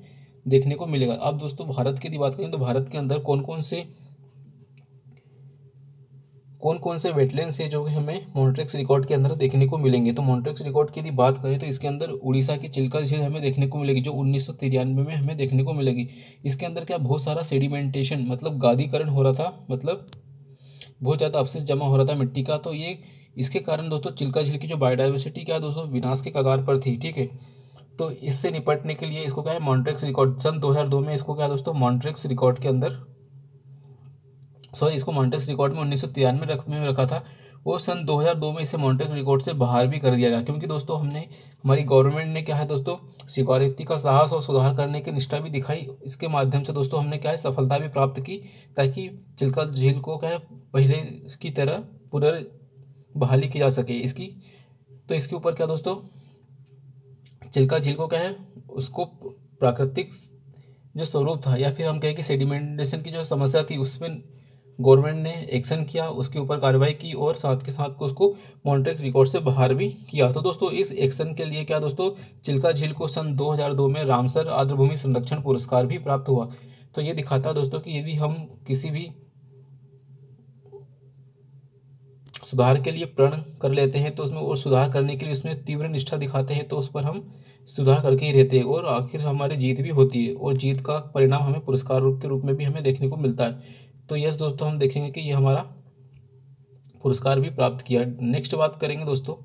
देखने को मिलेगा। अब दोस्तों भारत की यदि बात करें तो भारत के अंदर कौन कौन से वेटलैंड्स है जो कि हमें मॉन्ट्रेक्स रिकॉर्ड के अंदर देखने को मिलेंगे। तो मॉन्ट्रेक्स रिकॉर्ड की यदि बात करें तो इसके अंदर उड़ीसा की चिल्का झील हमें देखने को मिलेगी, जो 1993 में हमें देखने को मिलेगी। इसके अंदर क्या बहुत सारा सेडिमेंटेशन मतलब गादीकरण हो रहा था, मतलब बहुत ज़्यादा अवशेष जमा हो रहा था मिट्टी का। तो ये इसके कारण दोस्तों चिल्का झील की जो बायोडाइवर्सिटी क्या दोस्तों विनाश के कगार पर थी। ठीक है, तो इससे निपटने के लिए इसको क्या है मॉन्ट्रेक्स रिकॉर्ड सन 2002 में इसको क्या दोस्तों मॉन्ट्रेक्स रिकॉर्ड के अंदर इसको मॉन्ट्रेक्स रिकॉर्ड में 1993 में रखा था और सन 2002 में इसे मॉन्ट्रेक्स रिकॉर्ड से बाहर भी कर दिया गया, क्योंकि दोस्तों हमारी गवर्नमेंट ने क्या है दोस्तों सिक्योरिटी का साहस और सुधार करने की निष्ठा भी दिखाई। इसके माध्यम से दोस्तों हमने क्या है सफलता भी प्राप्त की, ताकि चिल्का झील को क्या है पहले की तरह पुनर्बहाली की जा सके इसकी। तो इसके ऊपर क्या दोस्तों चिल्का झील को क्या है उसको प्राकृतिक जो स्वरूप था या फिर हम कहें कि सेडिमेंटेशन की जो समस्या थी उसमें गवर्नमेंट ने एक्शन किया, उसके ऊपर कार्रवाई की और साथ के साथ उसको मॉन्ट्रेक्स रिकॉर्ड से बाहर भी किया। तो दोस्तों इस एक्शन के लिए क्या दोस्तों चिल्का झील को सन 2002 में रामसर आर्द्रभूमि संरक्षण पुरस्कार भी प्राप्त हुआ। तो ये दिखाता है दोस्तों कि यदि हम किसी भी सुधार के लिए प्रण कर लेते हैं तो उसमें और सुधार करने के लिए उसमें तीव्र निष्ठा दिखाते हैं तो उस पर हम सुधार करके ही रहते हैं और आखिर हमारी जीत भी होती है और जीत का परिणाम हमें पुरस्कार के रूप में भी हमें देखने को मिलता है। तो यस दोस्तों हम देखेंगे कि ये हमारा पुरस्कार भी प्राप्त किया। नेक्स्ट बात करेंगे दोस्तों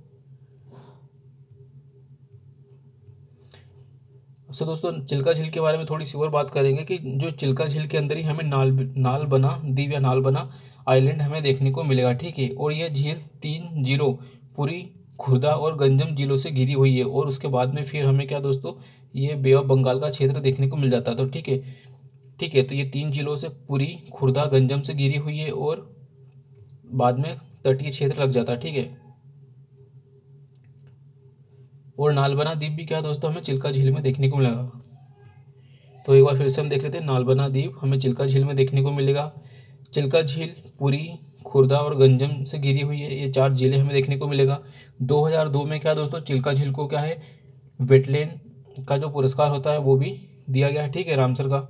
दोस्तों चिल्का झील के बारे में थोड़ी सी और बात करेंगे कि जो चिल्का झील के अंदर ही हमें नालबना द्वीप या नालबना आइलैंड हमें देखने को मिलेगा। ठीक है, और यह झील 3 जिलों पुरी, खुर्दा और गंजम जिलों से घिरी हुई है और उसके बाद में फिर हमें क्या दोस्तों ये बे ऑफ बंगाल का क्षेत्र देखने को मिल जाता है। तो ठीक है, तो ये 3 जिलों से पुरी, खुर्दा, गंजम से घिरी हुई है और बाद में तटीय क्षेत्र लग जाता है। ठीक है, और नालबना द्वीप भी क्या दोस्तों हमें चिल्का झील में देखने को मिलेगा। तो एक बार फिर से हम देख लेते हैं, नालबना द्वीप हमें चिल्का झील में देखने को मिलेगा। चिल्का झील पुरी, खुर्दा और गंजम से घिरी हुई है, ये 4 जिले हमें देखने को मिलेगा। 2002 में क्या दोस्तों चिल्का झील को क्या है वेटलैंड का जो पुरस्कार होता है वो भी दिया गया है। ठीक है, रामसर का।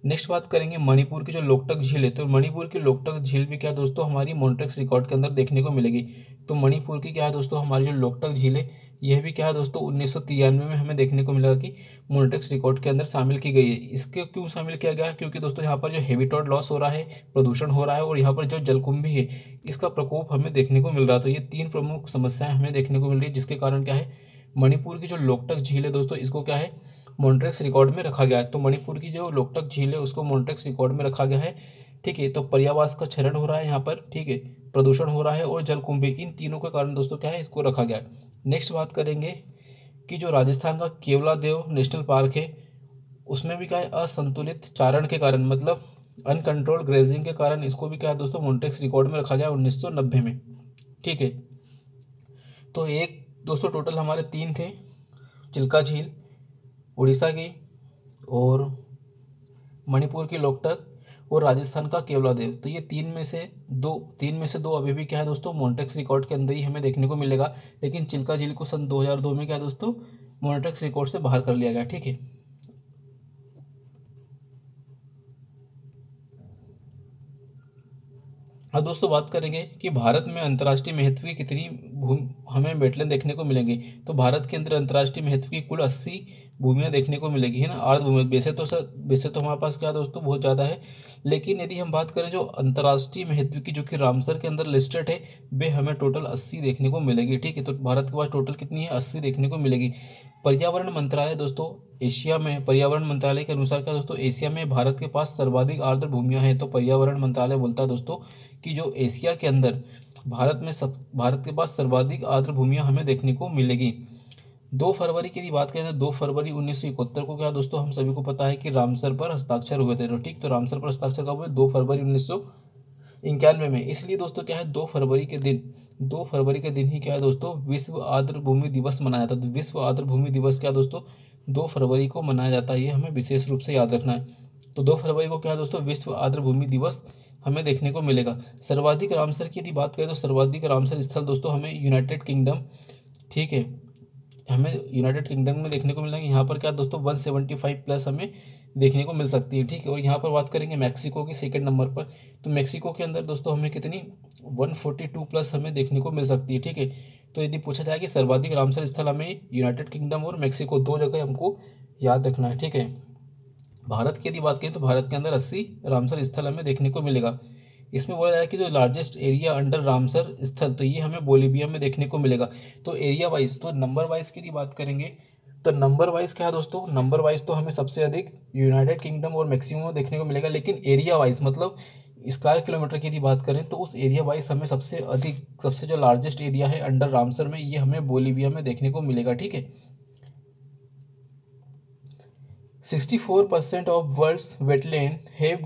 नेक्स्ट बात करेंगे मणिपुर की जो लोकटक झील है। तो मणिपुर की लोकटक झील भी क्या दोस्तों हमारी मॉन्ट्रेक्स रिकॉर्ड के अंदर देखने को मिलेगी। तो मणिपुर की क्या है दोस्तों हमारी जो लोकटक झील है यह भी क्या है दोस्तों 1993 में हमें देखने को मिला कि मॉन्ट्रेक्स रिकॉर्ड के अंदर शामिल की गई है। इसके क्यों शामिल किया गया है, क्योंकि दोस्तों यहाँ पर जो हैबिटेट लॉस हो रहा है, प्रदूषण हो रहा है और यहाँ पर जो जलकुंभी है इसका प्रकोप हमें देखने को मिल रहा है। तो ये 3 प्रमुख समस्याएं हमें देखने को मिल रही है, जिसके कारण क्या है मणिपुर की जो लोकटक झील है दोस्तों इसको क्या है मॉन्ट्रेक्स रिकॉर्ड में रखा गया है। तो मणिपुर की जो लोकटक झील है उसको मॉन्ट्रेक्स रिकॉर्ड में रखा गया है। ठीक है, तो पर्यावास का क्षरण हो रहा है यहाँ पर, ठीक है, प्रदूषण हो रहा है और जलकुंभी, इन तीनों के कारण दोस्तों क्या है इसको रखा गया है। नेक्स्ट बात करेंगे कि जो राजस्थान का केवलादेव नेशनल पार्क है उसमें भी क्या है असंतुलित चारण के कारण मतलब अनकंट्रोल्ड ग्रेजिंग के कारण इसको भी क्या है दोस्तों मॉन्ट्रेक्स रिकॉर्ड में रखा गया 1990 में। ठीक है, तो एक दोस्तों टोटल हमारे 3 थे, चिल्का झील उड़ीसा की और मणिपुर की लोकटक और राजस्थान का केवलादेव। तो ये 3 में से दो अभी भी क्या है दोस्तों मॉन्ट्रेक्स रिकॉर्ड के अंदर ही हमें देखने को मिलेगा, लेकिन चिल्का झील को सन 2002 में क्या दोस्तों मॉन्ट्रेक्स रिकॉर्ड से बाहर कर लिया गया। ठीक है, अब दोस्तों बात करेंगे कि भारत में अंतर्राष्ट्रीय महत्व की कितनी हमें वेटलैंड देखने को मिलेंगे। तो भारत के अंदर अंतर्राष्ट्रीय महत्व की कुल 80 भूमियाँ देखने को मिलेगी, है ना। अर्ध भूमि वैसे तो हमारे पास क्या दोस्तों बहुत ज़्यादा है, लेकिन यदि हम बात करें जो अंतर्राष्ट्रीय महत्व की, जो कि रामसर के अंदर लिस्टेड है, वे हमें टोटल 80 देखने को मिलेगी, ठीक है। तो भारत के पास टोटल कितनी है, 80 देखने को मिलेगी। पर्यावरण मंत्रालय दोस्तों, एशिया में पर्यावरण मंत्रालय के अनुसार क्या दोस्तों, एशिया में भारत के पास सर्वाधिक आर्द्र भूमियां हैं। तो पर्यावरण मंत्रालय बोलता है दोस्तों कि जो एशिया के अंदर भारत के पास सर्वाधिक आर्द्र भूमियां हमें देखने को मिलेगी। 2 फरवरी की यदि बात करें तो 2 फरवरी 1971 को क्या दोस्तों, हम सभी को पता है कि रामसर पर हस्ताक्षर हुए थे। तो ठीक, तो रामसर पर हस्ताक्षर कब हुए, 2 फरवरी 1991 में। इसलिए दोस्तों क्या है, 2 फरवरी के दिन ही क्या है दोस्तों, विश्व आर्द्र भूमि दिवस मनाया था। तो विश्व आर्द्र भूमि दिवस क्या दोस्तों, 2 फरवरी को मनाया जाता है। ये हमें विशेष रूप से याद रखना है। तो 2 फरवरी को क्या है दोस्तों, विश्व आर्द्र भूमि दिवस हमें देखने को मिलेगा। सर्वाधिक रामसर की यदि बात करें तो सर्वाधिक रामसर स्थल दोस्तों हमें यूनाइटेड किंगडम, ठीक है, हमें यूनाइटेड किंगडम में देखने को मिलेंगे। यहाँ पर क्या दोस्तों 175 प्लस हमें देखने को मिल सकती है, ठीक है। और यहाँ पर बात करेंगे मैक्सिको की सेकंड नंबर पर, तो मैक्सिको के अंदर दोस्तों हमें कितनी 142 प्लस हमें देखने को मिल सकती है, ठीक है। तो यदि पूछा जाए कि सर्वाधिक रामसर स्थल, हमें यूनाइटेड किंगडम और मैक्सिको 2 जगह हमको याद रखना है, ठीक है। भारत की यदि बात करें तो भारत के अंदर 80 रामसर स्थल हमें देखने को मिलेगा। इसमें बोला जाए कि जो लार्जेस्ट एरिया अंडर रामसर स्थल, तो ये हमें बोलीविया में देखने को मिलेगा। तो एरिया वाइज, तो नंबर वाइज की यदि बात करेंगे तो नंबर वाइज क्या है दोस्तों, नंबर वाइज तो हमें सबसे अधिक यूनाइटेड किंगडम और मैक्सिमम देखने को मिलेगा। लेकिन एरिया वाइज मतलब स्क्वायर किलोमीटर की यदि बात करें तो उस एरिया वाइज हमें सबसे जो लार्जेस्ट एरिया है अंडर रामसर में, ये हमें बोलीविया में देखने को मिलेगा, ठीक है। 64% of world's wetland have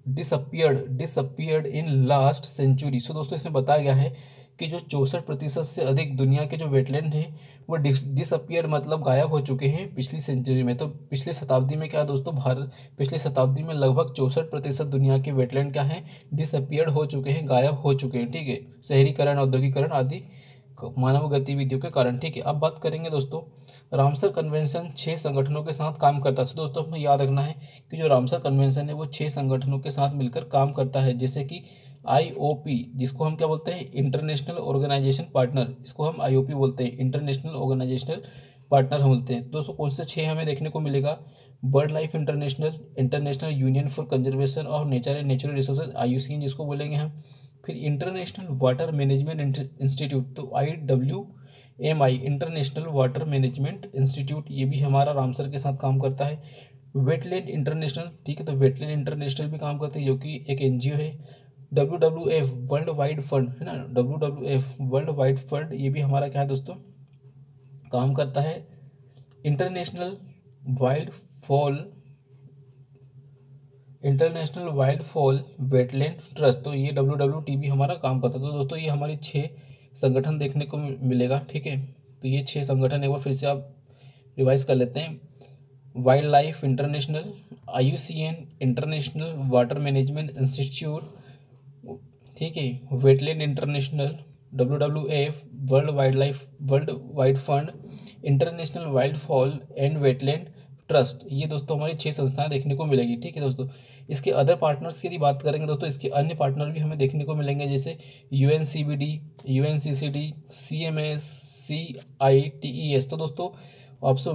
disappeared in last century. So दोस्तों इसमें बताया गया है कि जो 64% से अधिक दुनिया के जो वेटलैंड हैं वो डिसअपियर मतलब गायब हो चुके हैं पिछली सेंचुरी में। तो पिछले शताब्दी में क्या है दोस्तों, पिछले शताब्दी में लगभग 64% दुनिया के वेटलैंड क्या हैं, डिसअपियर्ड हो चुके हैं, गायब हो चुके हैं, ठीक है। शहरीकरण, औद्योगिकरण आदि मानव गतिविधियों के कारण, ठीक है। अब बात करेंगे दोस्तों, रामसर कन्वेंशन 6 संगठनों के साथ काम करता है। तो दोस्तों हमें याद रखना है कि जो रामसर कन्वेंशन है वो 6 संगठनों के साथ मिलकर काम करता है, जैसे कि IOP, जिसको हम क्या बोलते हैं, इंटरनेशनल ऑर्गेनाइजेशन पार्टनर, इसको हम IOP बोलते हैं, इंटरनेशनल ऑर्गेनाइजेशनल पार्टनर हम बोलते हैं। दोस्तों कौन से 6 हमें देखने को मिलेगा, bird life international, international union for conservation of nature and natural resources, IUCN जिसको बोलेंगे हम, फिर इंटरनेशनल वाटर मैनेजमेंट इंस्टीट्यूट, तो IWMI, international water management institute, ये भी हमारा रामसर के साथ काम करता है। वेटलैंड इंटरनेशनल, ठीक है, तो वेटलैंड इंटरनेशनल भी काम करते हैं, जो कि एक NGO है। WWF वर्ल्ड वाइड फंड, है ना, WWF वर्ल्ड वाइड फंड, ये भी हमारा क्या है दोस्तों, काम करता है। International wild fall wetland trust, तो ये WWT भी हमारा काम करता है। तो दोस्तों ये हमारी 6 संगठन देखने को मिलेगा, ठीक है। तो ये 6 संगठन एक बार फिर से आप रिवाइज कर लेते हैं। Wild life international, IUCN international water management institute, ठीक है, wetland international, WWF world wide fund, international wild fall and wetland trust, ये दोस्तों हमारी 6 संस्थाएं देखने को मिलेगी, ठीक है दोस्तों। इसके अदर पार्टनर्स की यदि बात करेंगे दोस्तों, इसके अन्य पार्टनर भी हमें देखने को मिलेंगे, जैसे UNCBD, UNCCD, CMS, CITES। तो दोस्तों आपसे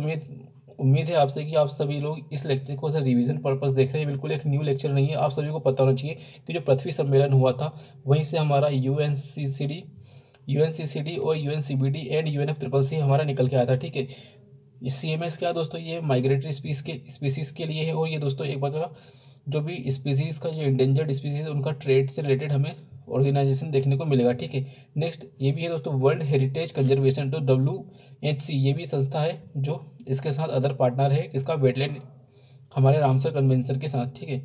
उम्मीद है आपसे कि आप सभी लोग इस लेक्चर को सर रिवीजन पर्पस देख रहे हैं। बिल्कुल एक न्यू लेक्चर नहीं है, आप सभी को पता होना चाहिए कि जो पृथ्वी सम्मेलन हुआ था वहीं से हमारा UNCCD और UNCBD एंड UNFCCC हमारा निकल के आया था, ठीक है। ये CMS क्या है दोस्तों, ये माइग्रेटरी स्पीसीज़ के लिए है। और ये दोस्तों एक बार का जो भी स्पीसीज़ का जो इंडेंजर्ड स्पीसीज़ उनका ट्रेड से रिलेटेड हमें ऑर्गेनाइजेशन देखने को मिलेगा, ठीक है। नेक्स्ट ये भी है दोस्तों वर्ल्ड हेरिटेज कंजर्वेशन, तो WHC, ये भी संस्था है जो इसके साथ अदर पार्टनर है, किसका, वेटलैंड हमारे रामसर कन्वेंशन के साथ, ठीक है।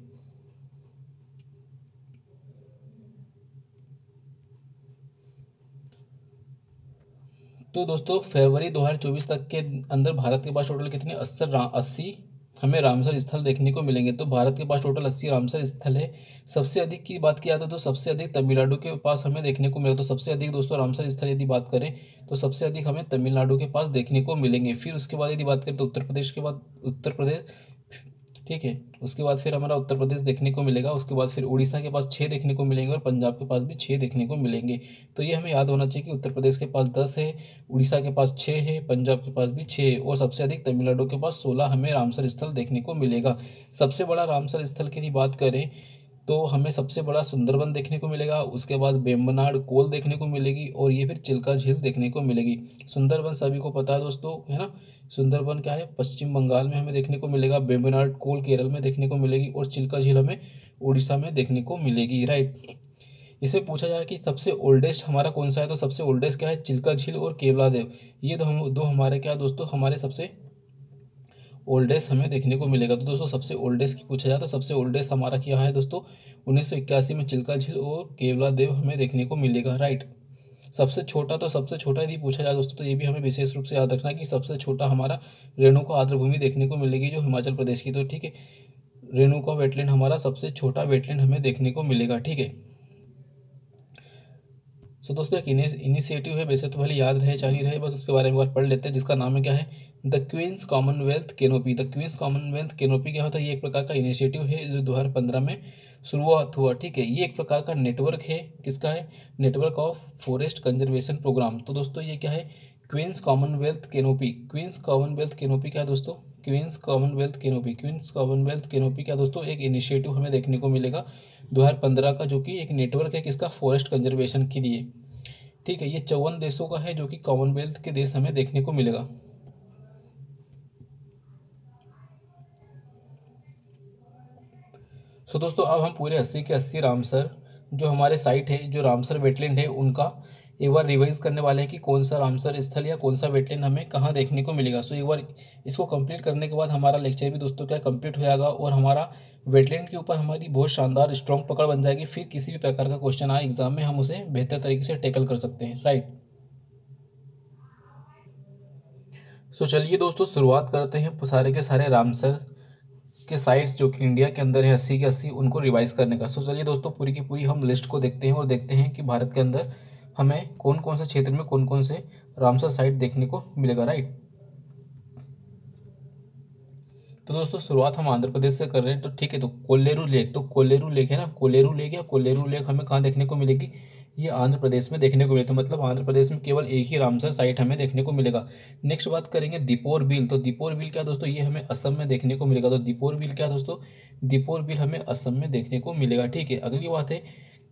तो दोस्तों फरवरी 2024 तक के अंदर भारत के पास टोटल कितने 80 हमें रामसर स्थल देखने को मिलेंगे। तो भारत के पास टोटल 80 रामसर स्थल है। सबसे अधिक की बात किया जाए तो सबसे अधिक तमिलनाडु के पास हमें देखने को मिलेगा। तो सबसे अधिक दोस्तों रामसर स्थल यदि बात करें तो सबसे अधिक हमें तमिलनाडु के पास देखने को मिलेंगे। फिर उसके बाद यदि बात करें तो उत्तर प्रदेश, ठीक है। उसके बाद फिर हमारा उत्तर प्रदेश देखने को मिलेगा, उसके बाद फिर उड़ीसा के पास 6 देखने को मिलेंगे और पंजाब के पास भी 6 देखने को मिलेंगे। तो ये हमें याद होना चाहिए कि उत्तर प्रदेश के पास 10 है, उड़ीसा के पास 6 है, पंजाब के पास भी 6 है और सबसे अधिक तमिलनाडु के पास 16 हमें रामसर स्थल देखने को मिलेगा। सबसे बड़ा रामसर स्थल की यदि बात करें तो हमें सबसे बड़ा सुंदरबन देखने को मिलेगा, उसके बाद वेम्बनाड कोल देखने को मिलेगी और ये फिर चिल्का झील देखने को मिलेगी। सुंदरबन सभी को पता है दोस्तों, है ना। सुंदरबन क्या है, पश्चिम बंगाल में हमें देखने को मिलेगा, वेम्बनाड कोल केरल में देखने को मिलेगी और चिल्का झील हमें उड़ीसा में देखने को मिलेगी, राइट। इसमें पूछा जाए कि सबसे ओल्डेस्ट हमारा कौन सा है, तो सबसे ओल्डेस्ट क्या है, चिल्का झील और केवलादेव। ये दो हमारे क्या दोस्तों, हमारे सबसे ओल्डेस्ट हमें देखने को मिलेगा। तो दोस्तों सबसे ओल्डेस्ट की पूछा जाए तो सबसे ओल्डेस्ट हमारा क्या है दोस्तों, 1981 में चिल्का झील और केवलादेव हमें देखने को मिलेगा, राइट। सबसे छोटा, तो सबसे छोटा यदि पूछा जाए दोस्तों तो ये भी हमें विशेष रूप से याद रखना कि सबसे छोटा हमारा रेणुका आर्द्रभूमि देखने को मिलेगी जो हिमाचल प्रदेश की। तो ठीक है, रेणुका वेटलैंड हमारा सबसे छोटा वेटलैंड हमें देखने को मिलेगा, ठीक है। सो दोस्तों एक इनिशिएटिव है, वैसे तो भले याद रहे चाहे नहीं रहे, बस उसके बारे में एक बार पढ़ लेते हैं, जिसका नाम है क्या है, the Queen's Commonwealth Canopy. The Queen's Commonwealth Canopy क्या होता है, ये एक प्रकार का इनिशिएटिव है जो 2015 में शुरुआत हुआ, ठीक है। ये एक प्रकार का नेटवर्क है, किसका है, network of forest conservation programme. तो दोस्तों ये क्या है, Queen's Commonwealth Canopy. Queen's Commonwealth Canopy क्या है दोस्तों, Queen's Commonwealth Canopy. Queen's Commonwealth Canopy क्या दोस्तों, एक इनिशिएटिव हमें देखने को मिलेगा 2015 का, जो कि एक नेटवर्क है किसका, फॉरेस्ट कंजर्वेशन के लिए, ठीक है। ये 54 देशों का है जो कि कॉमनवेल्थ के देश हमें देखने को मिलेगा। सो दोस्तों अब हम पूरे 80 के 80 रामसर जो हमारे साइट है, जो रामसर वेटलैंड है, उनका एक बार रिवाइज करने वाले हैं कि कौन सा रामसर स्थल या कौन सा वेटलैंड हमें कहाँ देखने को मिलेगा। सो एक बार इसको कंप्लीट करने के बाद हमारा लेक्चर भी दोस्तों क्या कंप्लीट हो जाएगा और हमारा वेटलैंड के ऊपर हमारी बहुत शानदार स्ट्रॉन्ग पकड़ बन जाएगी। फिर किसी भी प्रकार का क्वेश्चन आए एग्जाम में हम उसे बेहतर तरीके से टैकल कर सकते हैं, राइट। सो चलिए दोस्तों शुरुआत करते हैं सारे के सारे रामसर के साइट्स जो कि इंडिया के अंदर है 80 के 80, उनको रिवाइज करने का। सो चलिए दोस्तों पूरी की पूरी हम लिस्ट को देखते हैं और देखते हैं कि भारत के अंदर हमें कौन कौन से क्षेत्र में कौन कौन से रामसर साइट देखने को मिलेगा, राइट। तो दोस्तों शुरुआत हम आंध्र प्रदेश से कर रहे हैं, तो ठीक है। तो कोल्लेरू लेक, तो कोल्लेरू लेक है ना, कोल्लेरू लेक या कोल्लेरू लेक हमें कहाँ देखने को मिलेगी, ये आंध्र प्रदेश में देखने को मिले। तो मतलब आंध्र प्रदेश में केवल एक ही रामसर साइट हमें देखने को मिलेगा। नेक्स्ट बात करेंगे दीपोर बिल। तो दीपोर बिल क्या दोस्तों, ये हमें असम में देखने को मिलेगा। तो दीपोर बिल क्या दोस्तों, दीपोर बिल हमें असम में देखने को मिलेगा, ठीक है। अगली बात है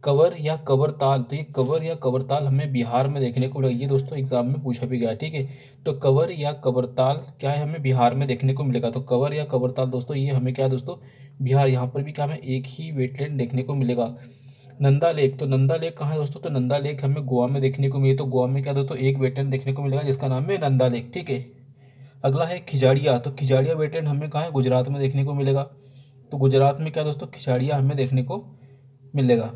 कवर या कवरताल। तो ये कवर या कवरताल हमें बिहार में देखने को मिलेगा, ये दोस्तों एग्जाम में पूछा भी गया, ठीक है। तो कवर या कवरताल क्या है, हमें बिहार में देखने को मिलेगा। तो कवर या कवरताल दोस्तों ये हमें क्या है दोस्तों, बिहार, यहाँ पर भी क्या हमें एक ही वेटलैंड देखने को मिलेगा। नंदा लेक, तो नंदा लेक कहाँ है दोस्तों, तो नंदा लेक हमें गोवा में देखने को मिली। तो गोवा में क्या दोस्तों एक वेटलैंड देखने को मिलेगा जिसका नाम है नंदा लेक, ठीक है। अगला है खिजाड़िया। तो खिजाड़िया वेटलैंड हमें कहाँ है, गुजरात में देखने को मिलेगा। तो गुजरात में क्या दोस्तों, खिजाड़िया हमें देखने को मिलेगा।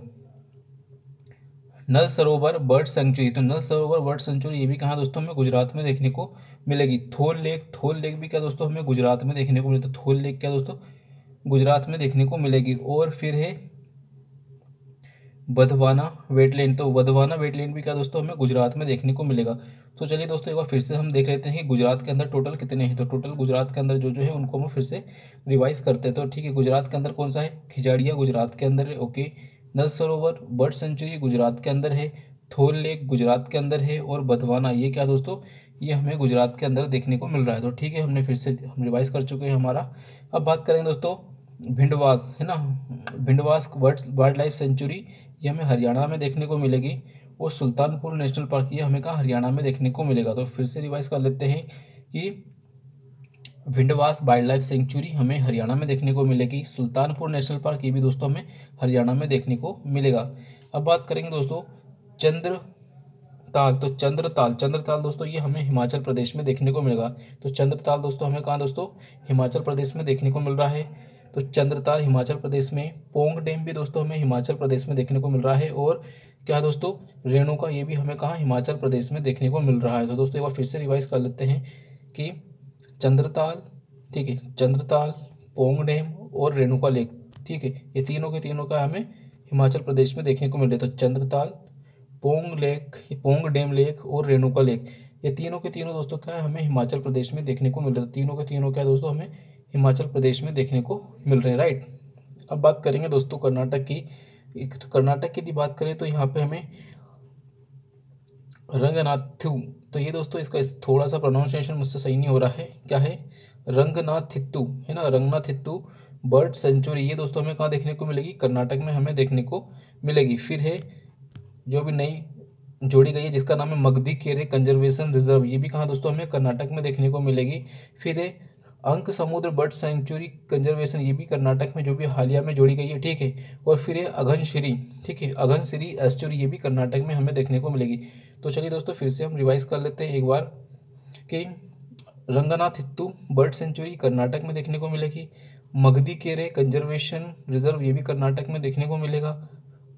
नल सरोवर बर्ड सेंचुरी। तो नल सरोवर बर्ड सेंचुरी ये भी कहाँ दोस्तों, हमें गुजरात में देखने को मिलेगी। थोल लेक, थोल लेक भी क्या दोस्तों हमें गुजरात में देखने को मिलेगी। तो थोल लेक क्या दोस्तों गुजरात में देखने को मिलेगी। और फिर है वधवाना वेटलैंड। तो वधवाना वेटलैंड भी क्या दोस्तों हमें गुजरात में देखने को मिलेगा। तो चलिए दोस्तों एक बार फिर से हम देख लेते हैं कि गुजरात के अंदर टोटल कितने हैं। तो टोटल गुजरात के अंदर जो जो है उनको हम फिर से रिवाइज करते हैं। तो ठीक है, गुजरात के अंदर कौन सा है, खिजाड़िया गुजरात के अंदर है, ओके। नल सरोवर बर्ड सेंचुरी गुजरात के अंदर है, थोल लेक गुजरात के अंदर है और बधवाना ये क्या दोस्तों, ये हमें गुजरात के अंदर देखने को मिल रहा है। तो ठीक है, हमने फिर से हम रिवाइज कर चुके हैं हमारा। अब बात करेंगे दोस्तों भिंडवास, है ना, भिंडवास वाइल्ड लाइफ सेंचुरी ये हमें हरियाणा में देखने को मिलेगी। और सुल्तानपुर नेशनल पार्क ये हमें कहाँ हरियाणा में देखने को मिलेगा। तो फिर से रिवाइज कर लेते हैं कि भिंडवास वाइल्ड लाइफ सेंचुरी हमें हरियाणा में देखने को मिलेगी। सुल्तानपुर नेशनल पार्क ये भी दोस्तों हमें हरियाणा में देखने को मिलेगा। अब बात करेंगे दोस्तों चंद्रताल। तो चंद्रताल दोस्तों ये हमें हिमाचल प्रदेश में देखने को मिलेगा। तो चंद्रताल दोस्तों हमें कहाँ दोस्तों हिमाचल प्रदेश में देखने को मिल रहा है। तो चंद्रताल हिमाचल प्रदेश में। पोंग डैम भी दोस्तों हमें हिमाचल प्रदेश में देखने को मिल रहा है। और क्या दोस्तों रेणुका ये भी हमें कहाँ हिमाचल प्रदेश में देखने को मिल रहा है। तो दोस्तों एक बार फिर से रिवाइज कर लेते हैं कि चंद्रताल, ठीक है, चंद्रताल, पोंग डैम और रेणुका लेक, ठीक है, ये तीनों के तीनों का हमें हिमाचल प्रदेश में देखने को मिल रहा है। तो Chandratal, Pong lake, Pong dam lake और रेणुका लेक ये तीनों के तीनों दोस्तों क्या है हमें हिमाचल प्रदेश में देखने को मिल रहा है। तीनों के तीनों क्या दोस्तों हमें हिमाचल प्रदेश में देखने को मिल रहे हैं, राइट। अब बात करेंगे दोस्तों कर्नाटक की। कर्नाटक की यदि बात करें तो यहाँ पे हमें रंगनाथु, तो ये दोस्तों इसका थोड़ा सा प्रोनाउंसिएशन मुझसे सही नहीं हो रहा है, क्या है, रंगनाथित्तु है ना, रंगनाथित्तु बर्ड सेंचुरी, ये दोस्तों हमें कहाँ देखने को मिलेगी, कर्नाटक में हमें देखने को मिलेगी। फिर है जो भी नई जोड़ी गई है जिसका नाम है मगधी केरे कंजर्वेशन रिजर्व, ये भी कहाँ दोस्तों हमें कर्नाटक में देखने को मिलेगी। फिर है अंक समुद्र बर्ड सेंचुरी कंजर्वेशन, ये भी कर्नाटक में जो भी हालिया में जोड़ी गई है, ठीक है। और फिर है अघनश्री, ठीक है, अघनश्री एस्चुरी, ये भी कर्नाटक में हमें देखने को मिलेगी। तो चलिए दोस्तों फिर से हम रिवाइज कर लेते हैं एक बार कि रंगनाथित्तु बर्ड सेंचुरी कर्नाटक में देखने को मिलेगी, मगधी केरे कंजर्वेशन रिजर्व ये भी कर्नाटक में देखने को मिलेगा,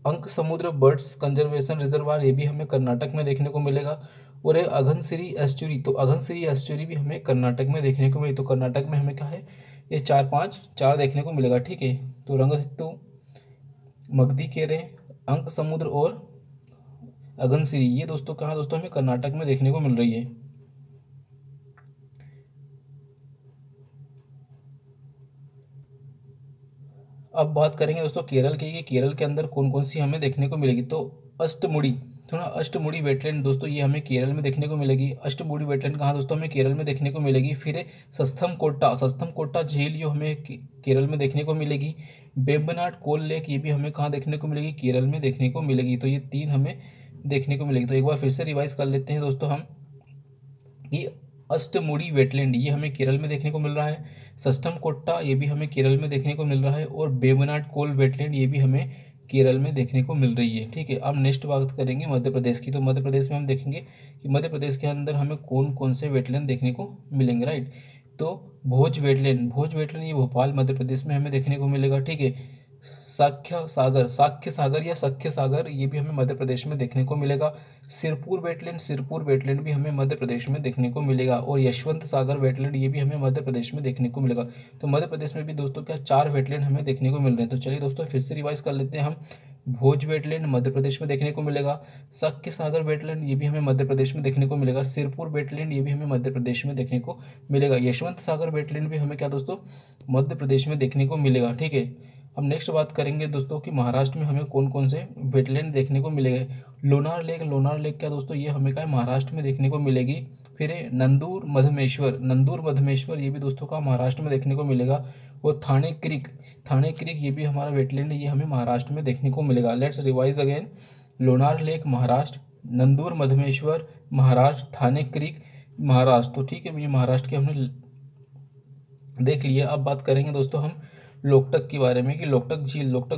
अंक समुद्र बर्ड्स कंजर्वेशन रिजर्वायर ये भी हमें कर्नाटक में देखने को मिलेगा, और है अघनसिरी एस्चुरी, तो अघनसिरी एस्चुरी भी हमें कर्नाटक में देखने को मिली। तो कर्नाटक में हमें क्या है, ये चार देखने को मिलेगा, ठीक है। तो रंगनाथित्तु, मगधी केरे, अंक समुद्र और अघनसिरी, ये दोस्तों कहाँ दोस्तों हमें कर्नाटक में देखने को मिल रही है। अब बात करेंगे दोस्तों केरल की, कि केरल के अंदर कौन कौन सी हमें देखने को मिलेगी। तो अष्टमुड़ी, थोड़ा अष्टमुड़ी वेटलैंड दोस्तों ये हमें केरल में देखने को मिलेगी। अष्टमुड़ी वेटलैंड कहाँ दोस्तों हमें केरल में देखने को मिलेगी। फिर है सस्थम कोट्टा झील, जो हमें केरल में देखने को मिलेगी। बेम्बनाड कोल लेक, ये भी हमें कहाँ देखने को मिलेगी, केरल में देखने को मिलेगी। तो ये तीन हमें देखने को मिलेगी। तो एक बार फिर से रिवाइज कर लेते हैं दोस्तों हम, कि अष्टमुड़ी वेटलैंड ये हमें केरल में देखने को मिल रहा है, सस्टम कोट्टा ये भी हमें केरल में देखने को मिल रहा है, और बेबनाड कोल वेटलैंड ये भी हमें केरल में देखने को मिल रही है, ठीक है। अब नेक्स्ट बात करेंगे मध्य प्रदेश की। तो मध्य प्रदेश में हम देखेंगे कि मध्य प्रदेश के अंदर हमें कौन कौन से वेटलैंड देखने को मिलेंगे, राइट। तो भोज वेटलैंड ये भोपाल मध्य प्रदेश में हमें देखने को मिलेगा, ठीक है। साख्य सागर या सख्य सागर ये भी हमें मध्य प्रदेश में देखने को मिलेगा। सिरपुर वेटलैंड भी हमें मध्य प्रदेश में देखने को मिलेगा, और यशवंत सागर वेटलैंड ये भी हमें मध्य प्रदेश में देखने को मिलेगा। तो मध्य प्रदेश में भी दोस्तों क्या 4 वेटलैंड हमें देखने को मिल रहे हैं। तो चलिए दोस्तों फिर से रिवाइज कर लेते हैं हम, भोज वेटलैंड मध्य प्रदेश में देखने को मिलेगा, सख्य सागर वेटलैंड ये भी हमें मध्य प्रदेश में देखने को मिलेगा, सिरपुर वेटलैंड ये भी हमें मध्य प्रदेश में देखने को मिलेगा, यशवंत सागर वेटलैंड भी हमें क्या दोस्तों मध्य प्रदेश में देखने को मिलेगा, ठीक है। अब नेक्स्ट बात करेंगे दोस्तों कि महाराष्ट्र में हमें कौन कौन से वेटलैंड देखने को मिलेंगे। लोनार लेक क्या दोस्तों ये हमें क्या महाराष्ट्र में देखने को मिलेगी। फिर है नंदूर मधमेश्वर ये भी दोस्तों का महाराष्ट्र में देखने को मिलेगा, और थाने क्रीक ये भी हमारा वेटलैंड है, ये हमें महाराष्ट्र में देखने को मिलेगा। Let's revise again, Lonar lake Maharashtra, Nandur Madhmeshwar Maharashtra, Thane creek Maharashtra. तो ठीक है, ये महाराष्ट्र के हमने देख लिया। अब बात करेंगे दोस्तों हम लोकटक के बारे में, कि लोकटक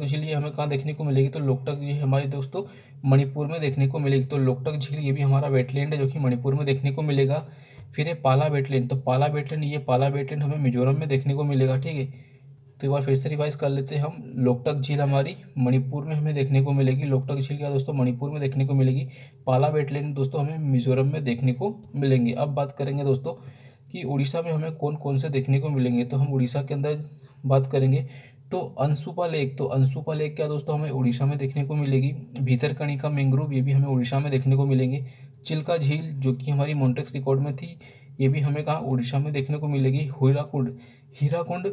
झील ये हमें कहाँ देखने को मिलेगी। तो लोकटक ये हमारे दोस्तों मणिपुर में देखने को मिलेगी। तो लोकटक झील ये भी हमारा वेटलैंड है जो कि मणिपुर में देखने को मिलेगा। फिर है पाला वेटलैंड, तो पाला वेटलैंड हमें मिजोरम में देखने को मिलेगा, ठीक है। तो एक बार फिर से रिवाइज कर लेते हैं हम, लोकटक झील हमारी मणिपुर में हमें देखने को मिलेगी। लोकटक झील क्या दोस्तों मणिपुर में देखने को मिलेगी। पाला वेटलैंड दोस्तों हमें मिजोरम में देखने को मिलेंगे। अब बात करेंगे दोस्तों कि उड़ीसा में हमें कौन कौन से देखने को मिलेंगे। तो हम उड़ीसा के अंदर बात करेंगे तो अंशुपा लेक क्या दोस्तों हमें उड़ीसा में देखने को मिलेगी। भीतरकनिका मैंग्रोव ये भी हमें उड़ीसा में देखने को मिलेंगे। चिल्का झील जो कि हमारी मॉन्टेक्स रिकॉर्ड में थी, ये भी हमें कहाँ उड़ीसा में देखने को मिलेगी। हीराकुंड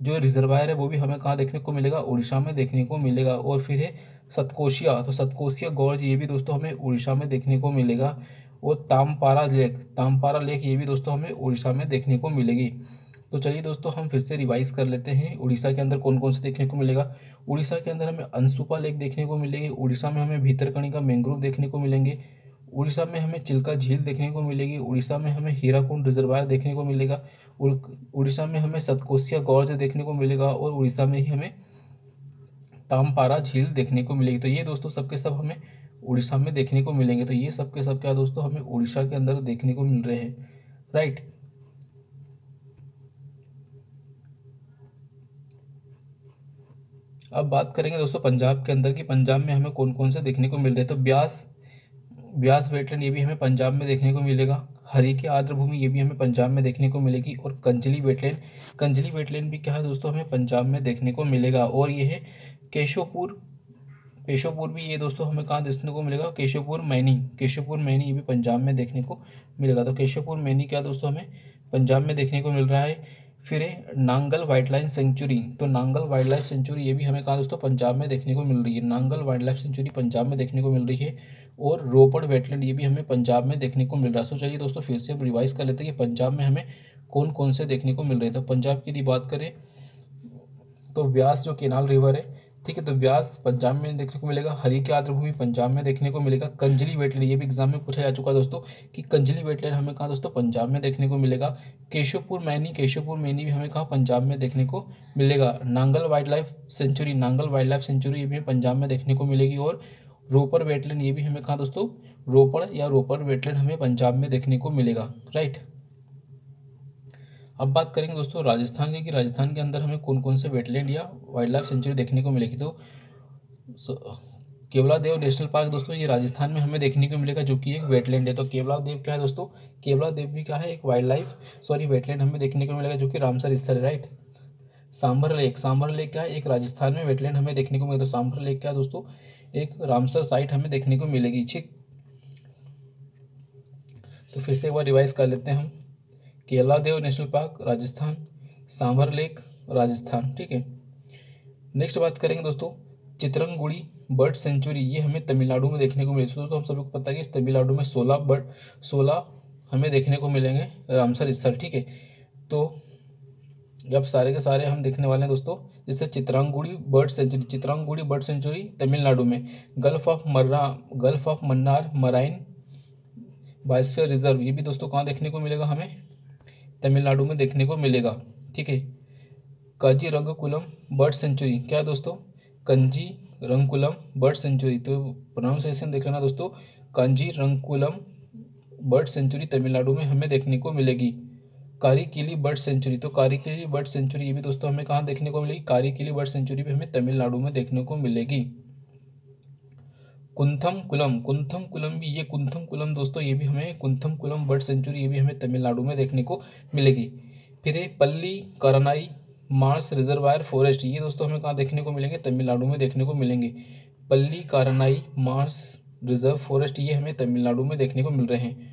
जो रिजर्वायर है वो भी हमें कहाँ देखने को मिलेगा, उड़ीसा में देखने को मिलेगा। और फिर है सतकोशिया गॉर्ज ये भी दोस्तों हमें उड़ीसा में देखने को मिलेगा। और तामपारा लेक ये भी दोस्तों हमें उड़ीसा में देखने को मिलेगी। तो चलिए दोस्तों हम फिर से रिवाइज कर लेते हैं उड़ीसा के अंदर कौन कौन से देखने को मिलेगा। उड़ीसा के अंदर हमें अंशुपा लेक देखने को मिलेगी, उड़ीसा में हमें भीतरकनिका मैंग्रोव देखने को मिलेंगे, उड़ीसा में हमें चिल्का झील देखने को मिलेगी, उड़ीसा में हमें हीराकुंड रिजर्वायर देखने को मिलेगा, उड़ीसा में हमें सतकोशिया गॉर्ज देखने को मिलेगा, और उड़ीसा में ही हमें तामपारा झील देखने को मिलेगी। तो ये दोस्तों सबके सब हमें उड़ीसा में देखने को मिलेंगे। तो ये सब के सब क्या दोस्तों हमें उड़ीसा के अंदर देखने को मिल रहे हैं, राइट। अब बात करेंगे दोस्तों पंजाब के अंदर की, पंजाब में हमें कौन कौन से देखने को मिल रहे हैं। तो ब्यास वेटलैंड ये भी हमें पंजाब में देखने को मिलेगा। हरी की आर्द्र भूमि ये भी हमें पंजाब में देखने को मिलेगी। और कंजली वेटलैंड भी क्या है दोस्तों हमें पंजाब में देखने को मिलेगा। और ये है केशोपुर भी ये दोस्तों हमें कहाँ देखने को मिलेगा, केशोपुर मैनी ये भी पंजाब में देखने को मिलेगा। तो केशोपुर मैनी क्या दोस्तों हमें पंजाब में देखने को मिल रहा है। फिर है नांगल वाइल्ड लाइफ सेंचुरी। तो नांगल वाइल्ड लाइफ सेंचुरी ये भी हमें कहाँ दोस्तों पंजाब में देखने को मिल रही है। Nangal wild life sanctuary Punjab में देखने को मिल रही है। और रोपड़ वेटलैंड ये भी हमें पंजाब में देखने को मिल रहा है। तो चलिए दोस्तों फिर से हम रिवाइज कर लेते हैं कि पंजाब में हमें कौन कौन से देखने को मिल रहे हैं। तो पंजाब की यदि बात करें तो व्यास जो केनाल रिवर है, ठीक है, तो व्यास पंजाब में देखने को मिलेगा। हरी की आर्द्रभूमि पंजाब में देखने को मिलेगा। कंजली वेटलैंड ये भी एग्जाम में पूछा जा चुका है दोस्तों कि कंजली वेटलैंड हमें कहाँ दोस्तों पंजाब में देखने को मिलेगा। केशवपुर मैनी भी हमें कहाँ पंजाब में देखने को मिलेगा। नांगल वाइल्ड लाइफ सेंचुरी ये भी पंजाब में देखने को मिलेगी। और रोपड़ वेटलैंड ये भी हमें कहाँ दोस्तों रोपड़ वेटलैंड हमें पंजाब में देखने को मिलेगा। राइट। अब बात करेंगे दोस्तों राजस्थान की, कि राजस्थान के अंदर हमें कौन कौन से वेटलैंड या वाइल्ड लाइफ सेंचुरी देखने को मिलेगी। तो केवलादेव नेशनल पार्क दोस्तों ये राजस्थान में हमें देखने को मिलेगा, जो कि एक वेटलैंड है। तो केवलादेव क्या है दोस्तों, केवलादेव भी क्या है, एक वेटलैंड हमें देखने को मिलेगा, जो कि रामसर स्थल है। राइट। सांभर लेक क्या है, एक राजस्थान में वेटलैंड हमें देखने को मिलेगा। तो सांभर लेक क्या है दोस्तों, एक रामसर साइट हमें देखने को मिलेगी। ठीक, तो फिर से एक बार रिवाइज कर लेते हैं हम। Keoladeo national park Rajasthan, sambar lake Rajasthan. ठीक है। नेक्स्ट बात करेंगे दोस्तों चित्रंगुड़ी बर्ड सेंचुरी, ये हमें तमिलनाडु में देखने को मिलेगी। दोस्तों हम सभी को पता है कि तमिलनाडु में 16 हमें देखने को मिलेंगे रामसर स्थल। ठीक है। तो अब सारे के सारे हम देखने वाले हैं दोस्तों, जैसे चित्रांगुड़ी बर्ड सेंचुरी तमिलनाडु में। Gulf of Mannar marine biosphere reserve ये भी दोस्तों कहाँ देखने को मिलेगा, हमें तमिलनाडु में देखने को मिलेगा। ठीक है। काजीरंगकुलम बर्ड सेंचुरी क्या है दोस्तों, कांजीरंगकुलम बर्ड सेंचुरी। तो प्रोनाउंसिएशन देख लेना दोस्तों, कांजीरंगकुलम बर्ड सेंचुरी तमिलनाडु में हमें देखने को मिलेगी। कारीकिली बर्ड सेंचुरी, तो कारीकिली बर्ड सेंचुरी ये भी दोस्तों हमें कहाँ देखने को मिलेगी, कारीकिली बर्ड सेंचुरी भी हमें तमिलनाडु में देखने को मिलेगी। कुंथम कुलम दोस्तों ये भी हमें कुंथम कुलम बर्ड सेंचुरी ये भी हमें तमिलनाडु में देखने को मिलेगी। फिर है पल्ली करनाई मार्स रिजर्वायर फॉरेस्ट, ये दोस्तों हमें कहाँ देखने को मिलेंगे, तमिलनाडु में देखने को मिलेंगे। पल्ली कारनाई मार्स रिजर्व फॉरेस्ट ये हमें तमिलनाडु में देखने को मिल रहे हैं।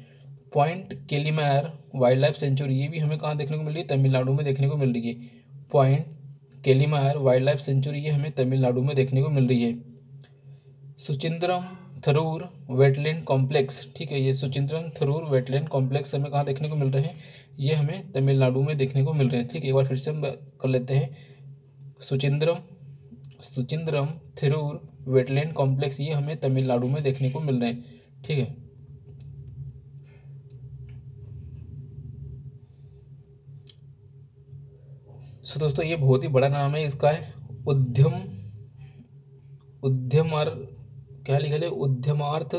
पॉइंट केलीमायर वाइल्ड लाइफ सेंचुरी ये भी हमें कहाँ देखने को मिल रही है, तमिलनाडु में देखने को मिल रही है। पॉइंट केलीमायर वाइल्ड लाइफ सेंचुरी ये हमें तमिलनाडु में देखने को मिल रही है। सुचिंद्रम थरूर वेटलैंड कॉम्प्लेक्स, ठीक है, ये सुचिंद्रम थरूर वेटलैंड कॉम्प्लेक्स हमें कहाँ देखने को मिल रहे हैं, ये हमें तमिलनाडु में देखने को मिल रहे हैं। ठीक है, एक बार फिर से हम कर लेते हैं। सुचिंद्रम थरूर वेटलैंड कॉम्प्लेक्स ये हमें तमिलनाडु में देखने को मिल रहे हैं। ठीक है। सो दोस्तों ये बहुत ही बड़ा नाम है इसका, है उद्यमर क्या लिखा है, उद्यमार्थ।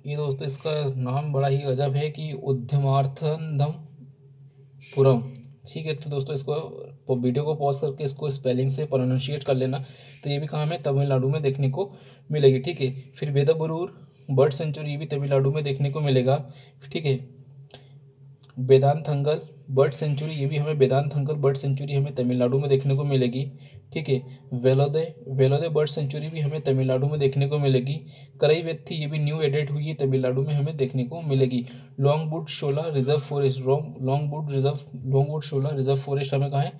ये दोस्तों इसका नाम बड़ा ही गजब है कि उद्यमार्थनपुरम। ठीक है, तो दोस्तों इसको वीडियो को पॉज करके इसको स्पेलिंग से प्रोनाउंशिएट कर लेना। तो ये भी कहाँ हमें तमिलनाडु में देखने को मिलेगी। ठीक है। फिर वेदाबुरूर बर्ड सेंचुरी भी तमिलनाडु में देखने को मिलेगा। ठीक है। वेदांतंगल बर्ड सेंचुरी ये भी हमें बर्ड सेंचुरी हमें तमिलनाडु में देखने को मिलेगी। ठीक है। वेलोदे बर्ड सेंचुरी भी हमें तमिलनाडु में देखने को मिलेगी। करईवेत्थी ये भी न्यू एडेड हुई है, तमिलनाडु में हमें देखने को मिलेगी। लॉन्गवुड शोला रिजर्व फॉरेस्ट हमें कहाँ है,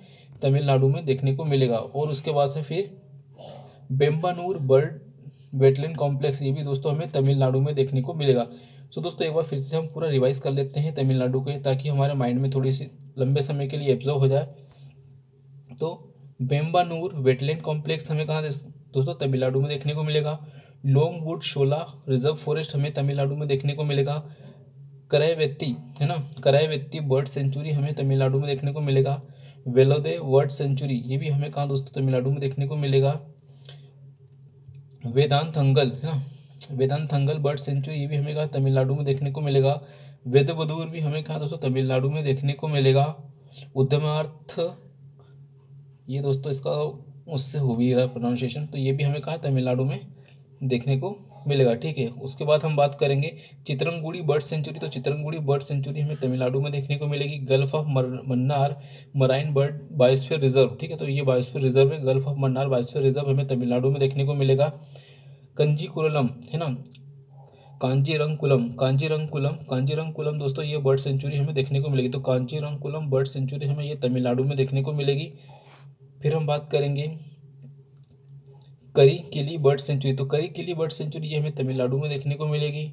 तमिलनाडु में देखने को मिलेगा। और उसके बाद से फिर बेम्बानूर बर्ड वेटलैंड कॉम्प्लेक्स ये भी दोस्तों हमें तमिलनाडु में देखने को मिलेगा। तो दोस्तों एक बार फिर से हम पूरा रिवाइज कर लेते हैं तमिलनाडु के, ताकि हमारे माइंड में थोड़ी सी लंबे समय के लिए एब्जॉर्व हो जाए। तो बेम्बानूर वेटलैंड कॉम्प्लेक्स हमें कहाँ दोस्तों तमिलनाडु में देखने को मिलेगा। लॉन्गवुड शोला रिजर्व फॉरेस्ट हमें तमिलनाडु में देखने को मिलेगा। कराईवेत्ती है ना, कराईवेत्ती बर्ड सेंचुरी हमें तमिलनाडु में देखने को मिलेगा। वेलोदे बर्ड सेंचुरी ये भी हमें कहाँ दोस्तों तमिलनाडु में देखने को मिलेगा। वेदांतंगल है ना, वेदांतंगल बर्ड सेंचुरी ये भी हमें कहाँ तमिलनाडु में देखने को मिलेगा। वेदबदूर भी हमें कहाँ दोस्तों तमिलनाडु में देखने को मिलेगा। उद्यमार्थ ये दोस्तों इसका उससे हो भी रहा प्रोनाउंसिएशन, तो ये भी हमें कहाँ तमिलनाडु में देखने को मिलेगा। ठीक है। उसके बाद हम बात करेंगे चित्रंगुड़ी बर्ड सेंचुरी। तो चित्रंगुड़ी बर्ड सेंचुरी हमें तमिलनाडु में देखने को मिलेगी। Gulf of Mannar marine bird biosphere reserve, ठीक है, तो ये बायोस्फीयर रिजर्व है। Gulf of Mannar biosphere reserve हमें तमिलनाडु में देखने को मिलेगा। कंजीकुरलम है ना, कांजीरंगकुलम दोस्तों ये बर्ड सेंचुरी हमें देखने को मिलेगी। तो कांजीरंगकुलम बर्ड सेंचुरी हमें ये तमिलनाडु में देखने को मिलेगी। फिर हम बात करेंगे करिकिली बर्ड सेंचुरी। तो करिकिली बर्ड सेंचुरी ये हमें तमिलनाडु में देखने को मिलेगी।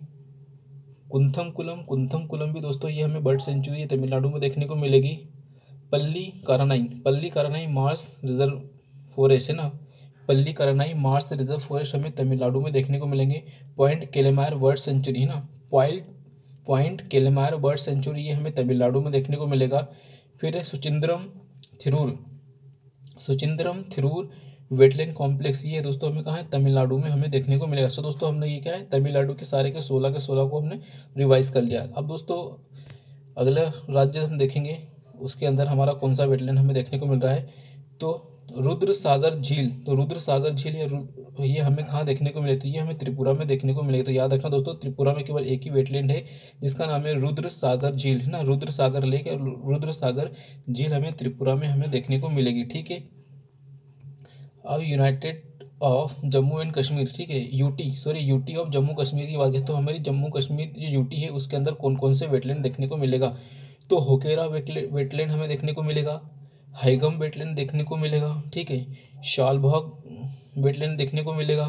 कुंथमकुलम भी दोस्तों ये हमें बर्ड सेंचुरी तमिलनाडु में देखने को मिलेगी। पल्ली करानाई मार्स रिजर्व फॉरेस्ट है ना, पल्ली करानाई मार्स रिजर्व फॉरेस्ट हमें तमिलनाडु में देखने को मिलेंगे। पॉइंट केलेमार बर्ड सेंचुरी है ना, पॉइंट केलेमार बर्ड सेंचुरी ये हमें तमिलनाडु में देखने को मिलेगा। फिर सुचिंद्रम थिरूर वेटलैंड कॉम्प्लेक्स ये दोस्तों हमें कहाँ है, तमिलनाडु में हमें देखने को मिलेगा। सो दोस्तों हमने ये क्या है, तमिलनाडु के सारे के 16 को हमने रिवाइज कर लिया। अब दोस्तों अगला राज्य हम देखेंगे उसके अंदर हमारा कौन सा वेटलैंड हमें देखने को मिल रहा है। तो रुद्र सागर झील ये हमें कहाँ देखने को मिले, तो ये हमें त्रिपुरा में देखने को मिलेगी। तो याद रखना दोस्तों, त्रिपुरा में केवल एक ही वेटलैंड है जिसका नाम है रुद्र सागर झील है ना, रुद्र सागर लेक है, रुद्र सागर झील हमें त्रिपुरा में हमें देखने को मिलेगी। ठीक है। अब United of Jammu and Kashmir, ठीक है, यूटी ऑफ जम्मू कश्मीर की बात करें तो हमारी जम्मू कश्मीर जो यूटी है उसके अंदर कौन कौन से वेटलैंड देखने को मिलेगा। तो होकेरा वेटलैंड हमें देखने को मिलेगा, हाइगम वेटलैंड देखने को मिलेगा, ठीक है, शालभाग वेटलैंड देखने को मिलेगा,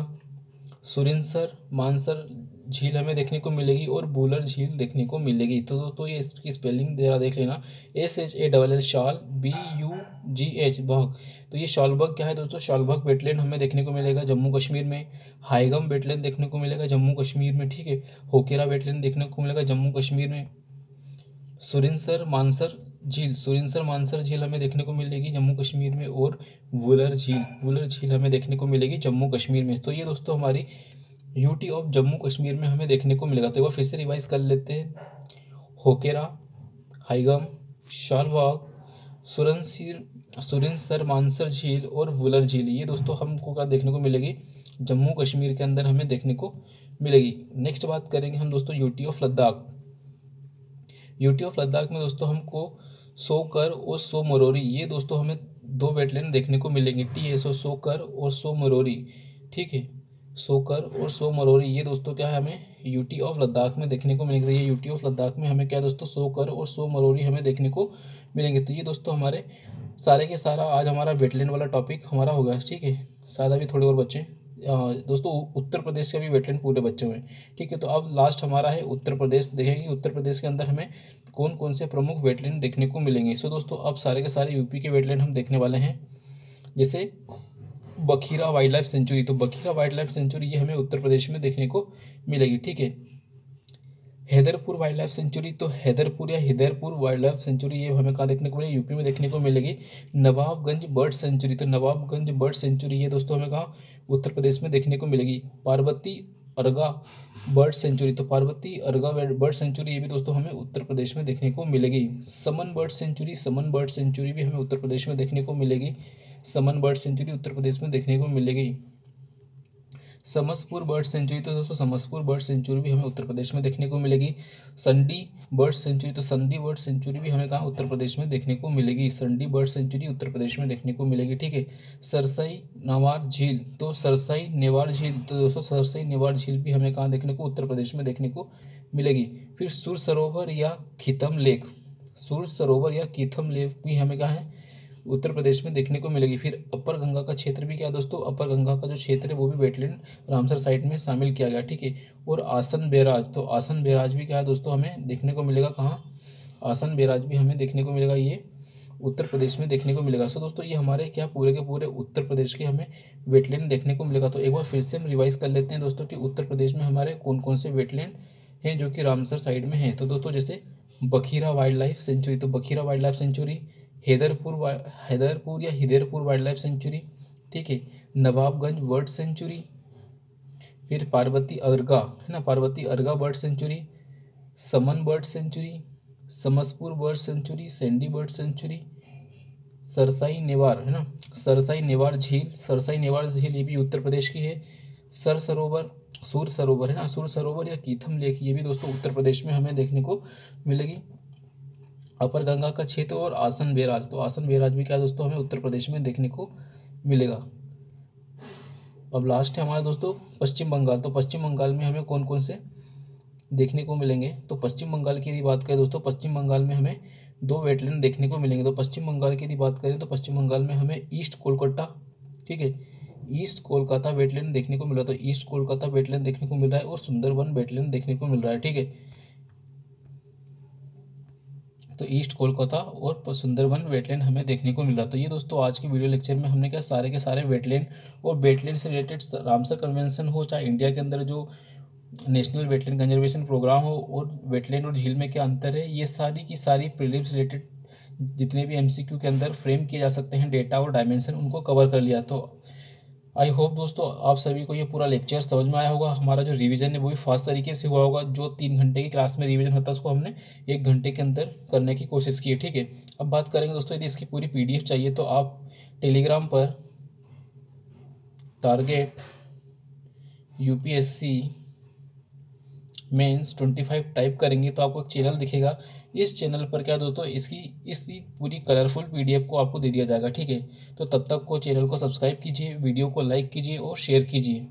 सुरिनसर मानसर झील हमें देखने को मिलेगी और बुलर झील देखने को मिलेगी। तो ये इसकी स्पेलिंग जरा देख लेना, SHALL शाल BUGH भाग। तो ये शालबाग क्या है दोस्तों, शालबाग वेटलैंड हमें देखने को मिलेगा जम्मू कश्मीर में। हाइगम वेटलैंड देखने को मिलेगा जम्मू कश्मीर में, ठीक है। होकेरा वेटलैंड देखने को मिलेगा जम्मू कश्मीर में। सुरिनसर मानसर झील हमें देखने को मिलेगी जम्मू कश्मीर में। और वुलर झील हमें देखने को मिलेगी जम्मू कश्मीर में। तो ये दोस्तों हमारी यूटी ऑफ जम्मू कश्मीर में हमें देखने को मिलेगा। तो एक बार फिर से रिवाइज कर लेते हैं, होकेरा, हाइगम, शालबाग, सुरिनसर मानसर झील और वुलर झील ये दोस्तों हमको क्या देखने को मिलेगी, जम्मू कश्मीर के अंदर हमें देखने को मिलेगी। नेक्स्ट बात करेंगे हम दोस्तों यूटी ऑफ लद्दाख में दोस्तों हमको सोकर और सो मरोरी ये दोस्तों हमें दो वेटलैंड देखने को मिलेंगे, TSO सोकर और सो मरोरी, ठीक है। सोकर और सो मरोरी ये दोस्तों क्या है, हमें यूटी ऑफ लद्दाख में देखने को मिलेंगे। तो ये यूटी ऑफ लद्दाख में हमें क्या दोस्तों, सोकर और सो मरोरी हमें देखने को मिलेंगे। तो ये दोस्तों हमारे सारे के सारा आज हमारा वेटलैंड वाला टॉपिक हमारा हो गया, ठीक है। शायद अभी थोड़े और बच्चे दोस्तों उत्तर प्रदेश के भी वेटलैंड पूरे बच्चे हुए हैं, ठीक है। तो अब लास्ट हमारा है उत्तर प्रदेश, देखेंगे उत्तर प्रदेश के अंदर हमें कौन कौन से प्रमुख वेटलैंड देखने को मिलेंगे। सो दोस्तों अब सारे के सारे यूपी के वेटलैंड हम देखने वाले हैं, जैसे बखीरा वाइल्ड लाइफ सेंचुरी। तो बखीरा वाइल्ड लाइफ सेंचुरी ये हमें उत्तर प्रदेश में देखने को मिलेगी, ठीक है। हैदरपुर वाइल्ड लाइफ सेंचुरी, तो हैदरपुर या हिदैरपुर वाइल्ड लाइफ सेंचुरी ये हमें कहाँ देखने को मिलेगी, यूपी में देखने को मिलेगी। नवाबगंज बर्ड सेंचुरी, तो नवाबगंज बर्ड सेंचुरी ये दोस्तों हमें कहाँ, उत्तर प्रदेश में देखने को मिलेगी। पार्वती अर्गा बर्ड सेंचुरी, तो पार्वती अर्गा बर्ड सेंचुरी ये भी दोस्तों हमें उत्तर प्रदेश में देखने को मिलेगी। समन बर्ड सेंचुरी भी हमें उत्तर प्रदेश में देखने को मिलेगी। समन बर्ड सेंचुरी उत्तर प्रदेश में देखने को मिलेगी। समसपुर बर्ड सेंचुरी, तो दोस्तों समसपुर बर्ड सेंचुरी भी हमें उत्तर प्रदेश में देखने को मिलेगी। संडी बर्ड सेंचुरी, तो संडी बर्ड सेंचुरी भी हमें कहाँ, उत्तर प्रदेश में देखने को मिलेगी। Sundry bird sanctuary Uttar Pradesh में देखने को मिलेगी, ठीक है। सरसई नेवार झील, तो सरसई नेवार झील, तो दोस्तों सरसई नेवार झील भी हमें कहाँ देखने को, उत्तर प्रदेश में देखने को मिलेगी। फिर सुर सरोवर या कीथम लेक भी हमें कहाँ है, उत्तर प्रदेश में देखने को मिलेगी। फिर अपर गंगा का क्षेत्र भी क्या है दोस्तों, अपर गंगा का जो क्षेत्र है वो भी वेटलैंड रामसर साइट में शामिल किया गया, ठीक है। और आसन बैराज, तो आसन बैराज भी क्या है दोस्तों हमें देखने को मिलेगा, कहाँ, आसन बैराज भी हमें देखने को मिलेगा, ये उत्तर प्रदेश में देखने को मिलेगा। सो दोस्तों ये हमारे क्या पूरे के पूरे उत्तर प्रदेश के हमें वेटलैंड देखने को मिलेगा। तो एक बार फिर से हम रिवाइज कर लेते हैं दोस्तों कि उत्तर प्रदेश में हमारे कौन कौन से वेटलैंड हैं जो कि रामसर साइड में हैं। तो दोस्तों जैसे बखीरा वाइल्ड लाइफ सेंचुरी, तो Bakhira wild life sanctuary, Haiderpur या हिदैरपुर वाइल्ड लाइफ सेंचुरी, ठीक है। नवाबगंज बर्ड सेंचुरी, फिर पार्वती अर्गा है ना, Parvati Arga bird sanctuary, Saman bird sanctuary, Samaspur bird sanctuary, Sandi bird sanctuary, Sarsai Nawar है ना, सरसाई नेवार झील ये भी उत्तर प्रदेश की है। सुर सरोवर है ना, सुर सरोवर या कीथम लेक ये भी दोस्तों उत्तर प्रदेश में हमें देखने को मिलेगी। अपर गंगा का क्षेत्र और आसन बैराज, तो आसन बैराज भी क्या है दोस्तों हमें उत्तर प्रदेश में देखने को मिलेगा। अब लास्ट है हमारा दोस्तों पश्चिम बंगाल, तो पश्चिम बंगाल में हमें कौन कौन से देखने को मिलेंगे। तो पश्चिम बंगाल की यदि बात करें दोस्तों, पश्चिम बंगाल में हमें 2 वेटलैंड देखने को मिलेंगे। तो पश्चिम बंगाल की यदि बात करें तो पश्चिम बंगाल में हमें ईस्ट कोलकाता, ठीक है, ईस्ट कोलकाता वेटलैंड देखने को मिल रहा है। तो ईस्ट कोलकाता वेटलैंड देखने को मिल रहा है और सुंदरबन वेटलैंड देखने को मिल रहा है, ठीक है। तो ईस्ट कोलकाता और सुंदरबन वेटलैंड हमें देखने को मिल रहा है। तो ये दोस्तों आज की वीडियो लेक्चर में हमने क्या सारे के सारे वेटलैंड और वेटलैंड से रिलेटेड रामसर कन्वेंशन हो, चाहे इंडिया के अंदर जो नेशनल वेटलैंड कंजर्वेशन प्रोग्राम हो, और वेटलैंड और झील में क्या अंतर है, ये सारी की सारी प्रीलिम्स रिलेटेड जितने भी एमसीक्यू के अंदर फ्रेम किए जा सकते हैं डेटा और डायमेंशन, उनको कवर कर लिया। तो आई होप दोस्तों आप सभी को ये पूरा लेक्चर समझ में आया होगा। हमारा जो रिवीजन है वो भी फास्ट तरीके से हुआ होगा। जो 3 घंटे की क्लास में रिवीजन होता है उसको हमने 1 घंटे के अंदर करने की कोशिश की है, ठीक है। अब बात करेंगे दोस्तों, यदि इसकी पूरी पीडीएफ चाहिए तो आप टेलीग्राम पर टारगेट यूपीएससी मेंस 25 टाइप करेंगे तो आपको एक चैनल दिखेगा। इस चैनल पर क्या दोस्तों इसकी पूरी कलरफुल पीडीएफ को आपको दे दिया जाएगा, ठीक है। तो तब तक को चैनल को सब्सक्राइब कीजिए, वीडियो को लाइक कीजिए और शेयर कीजिए।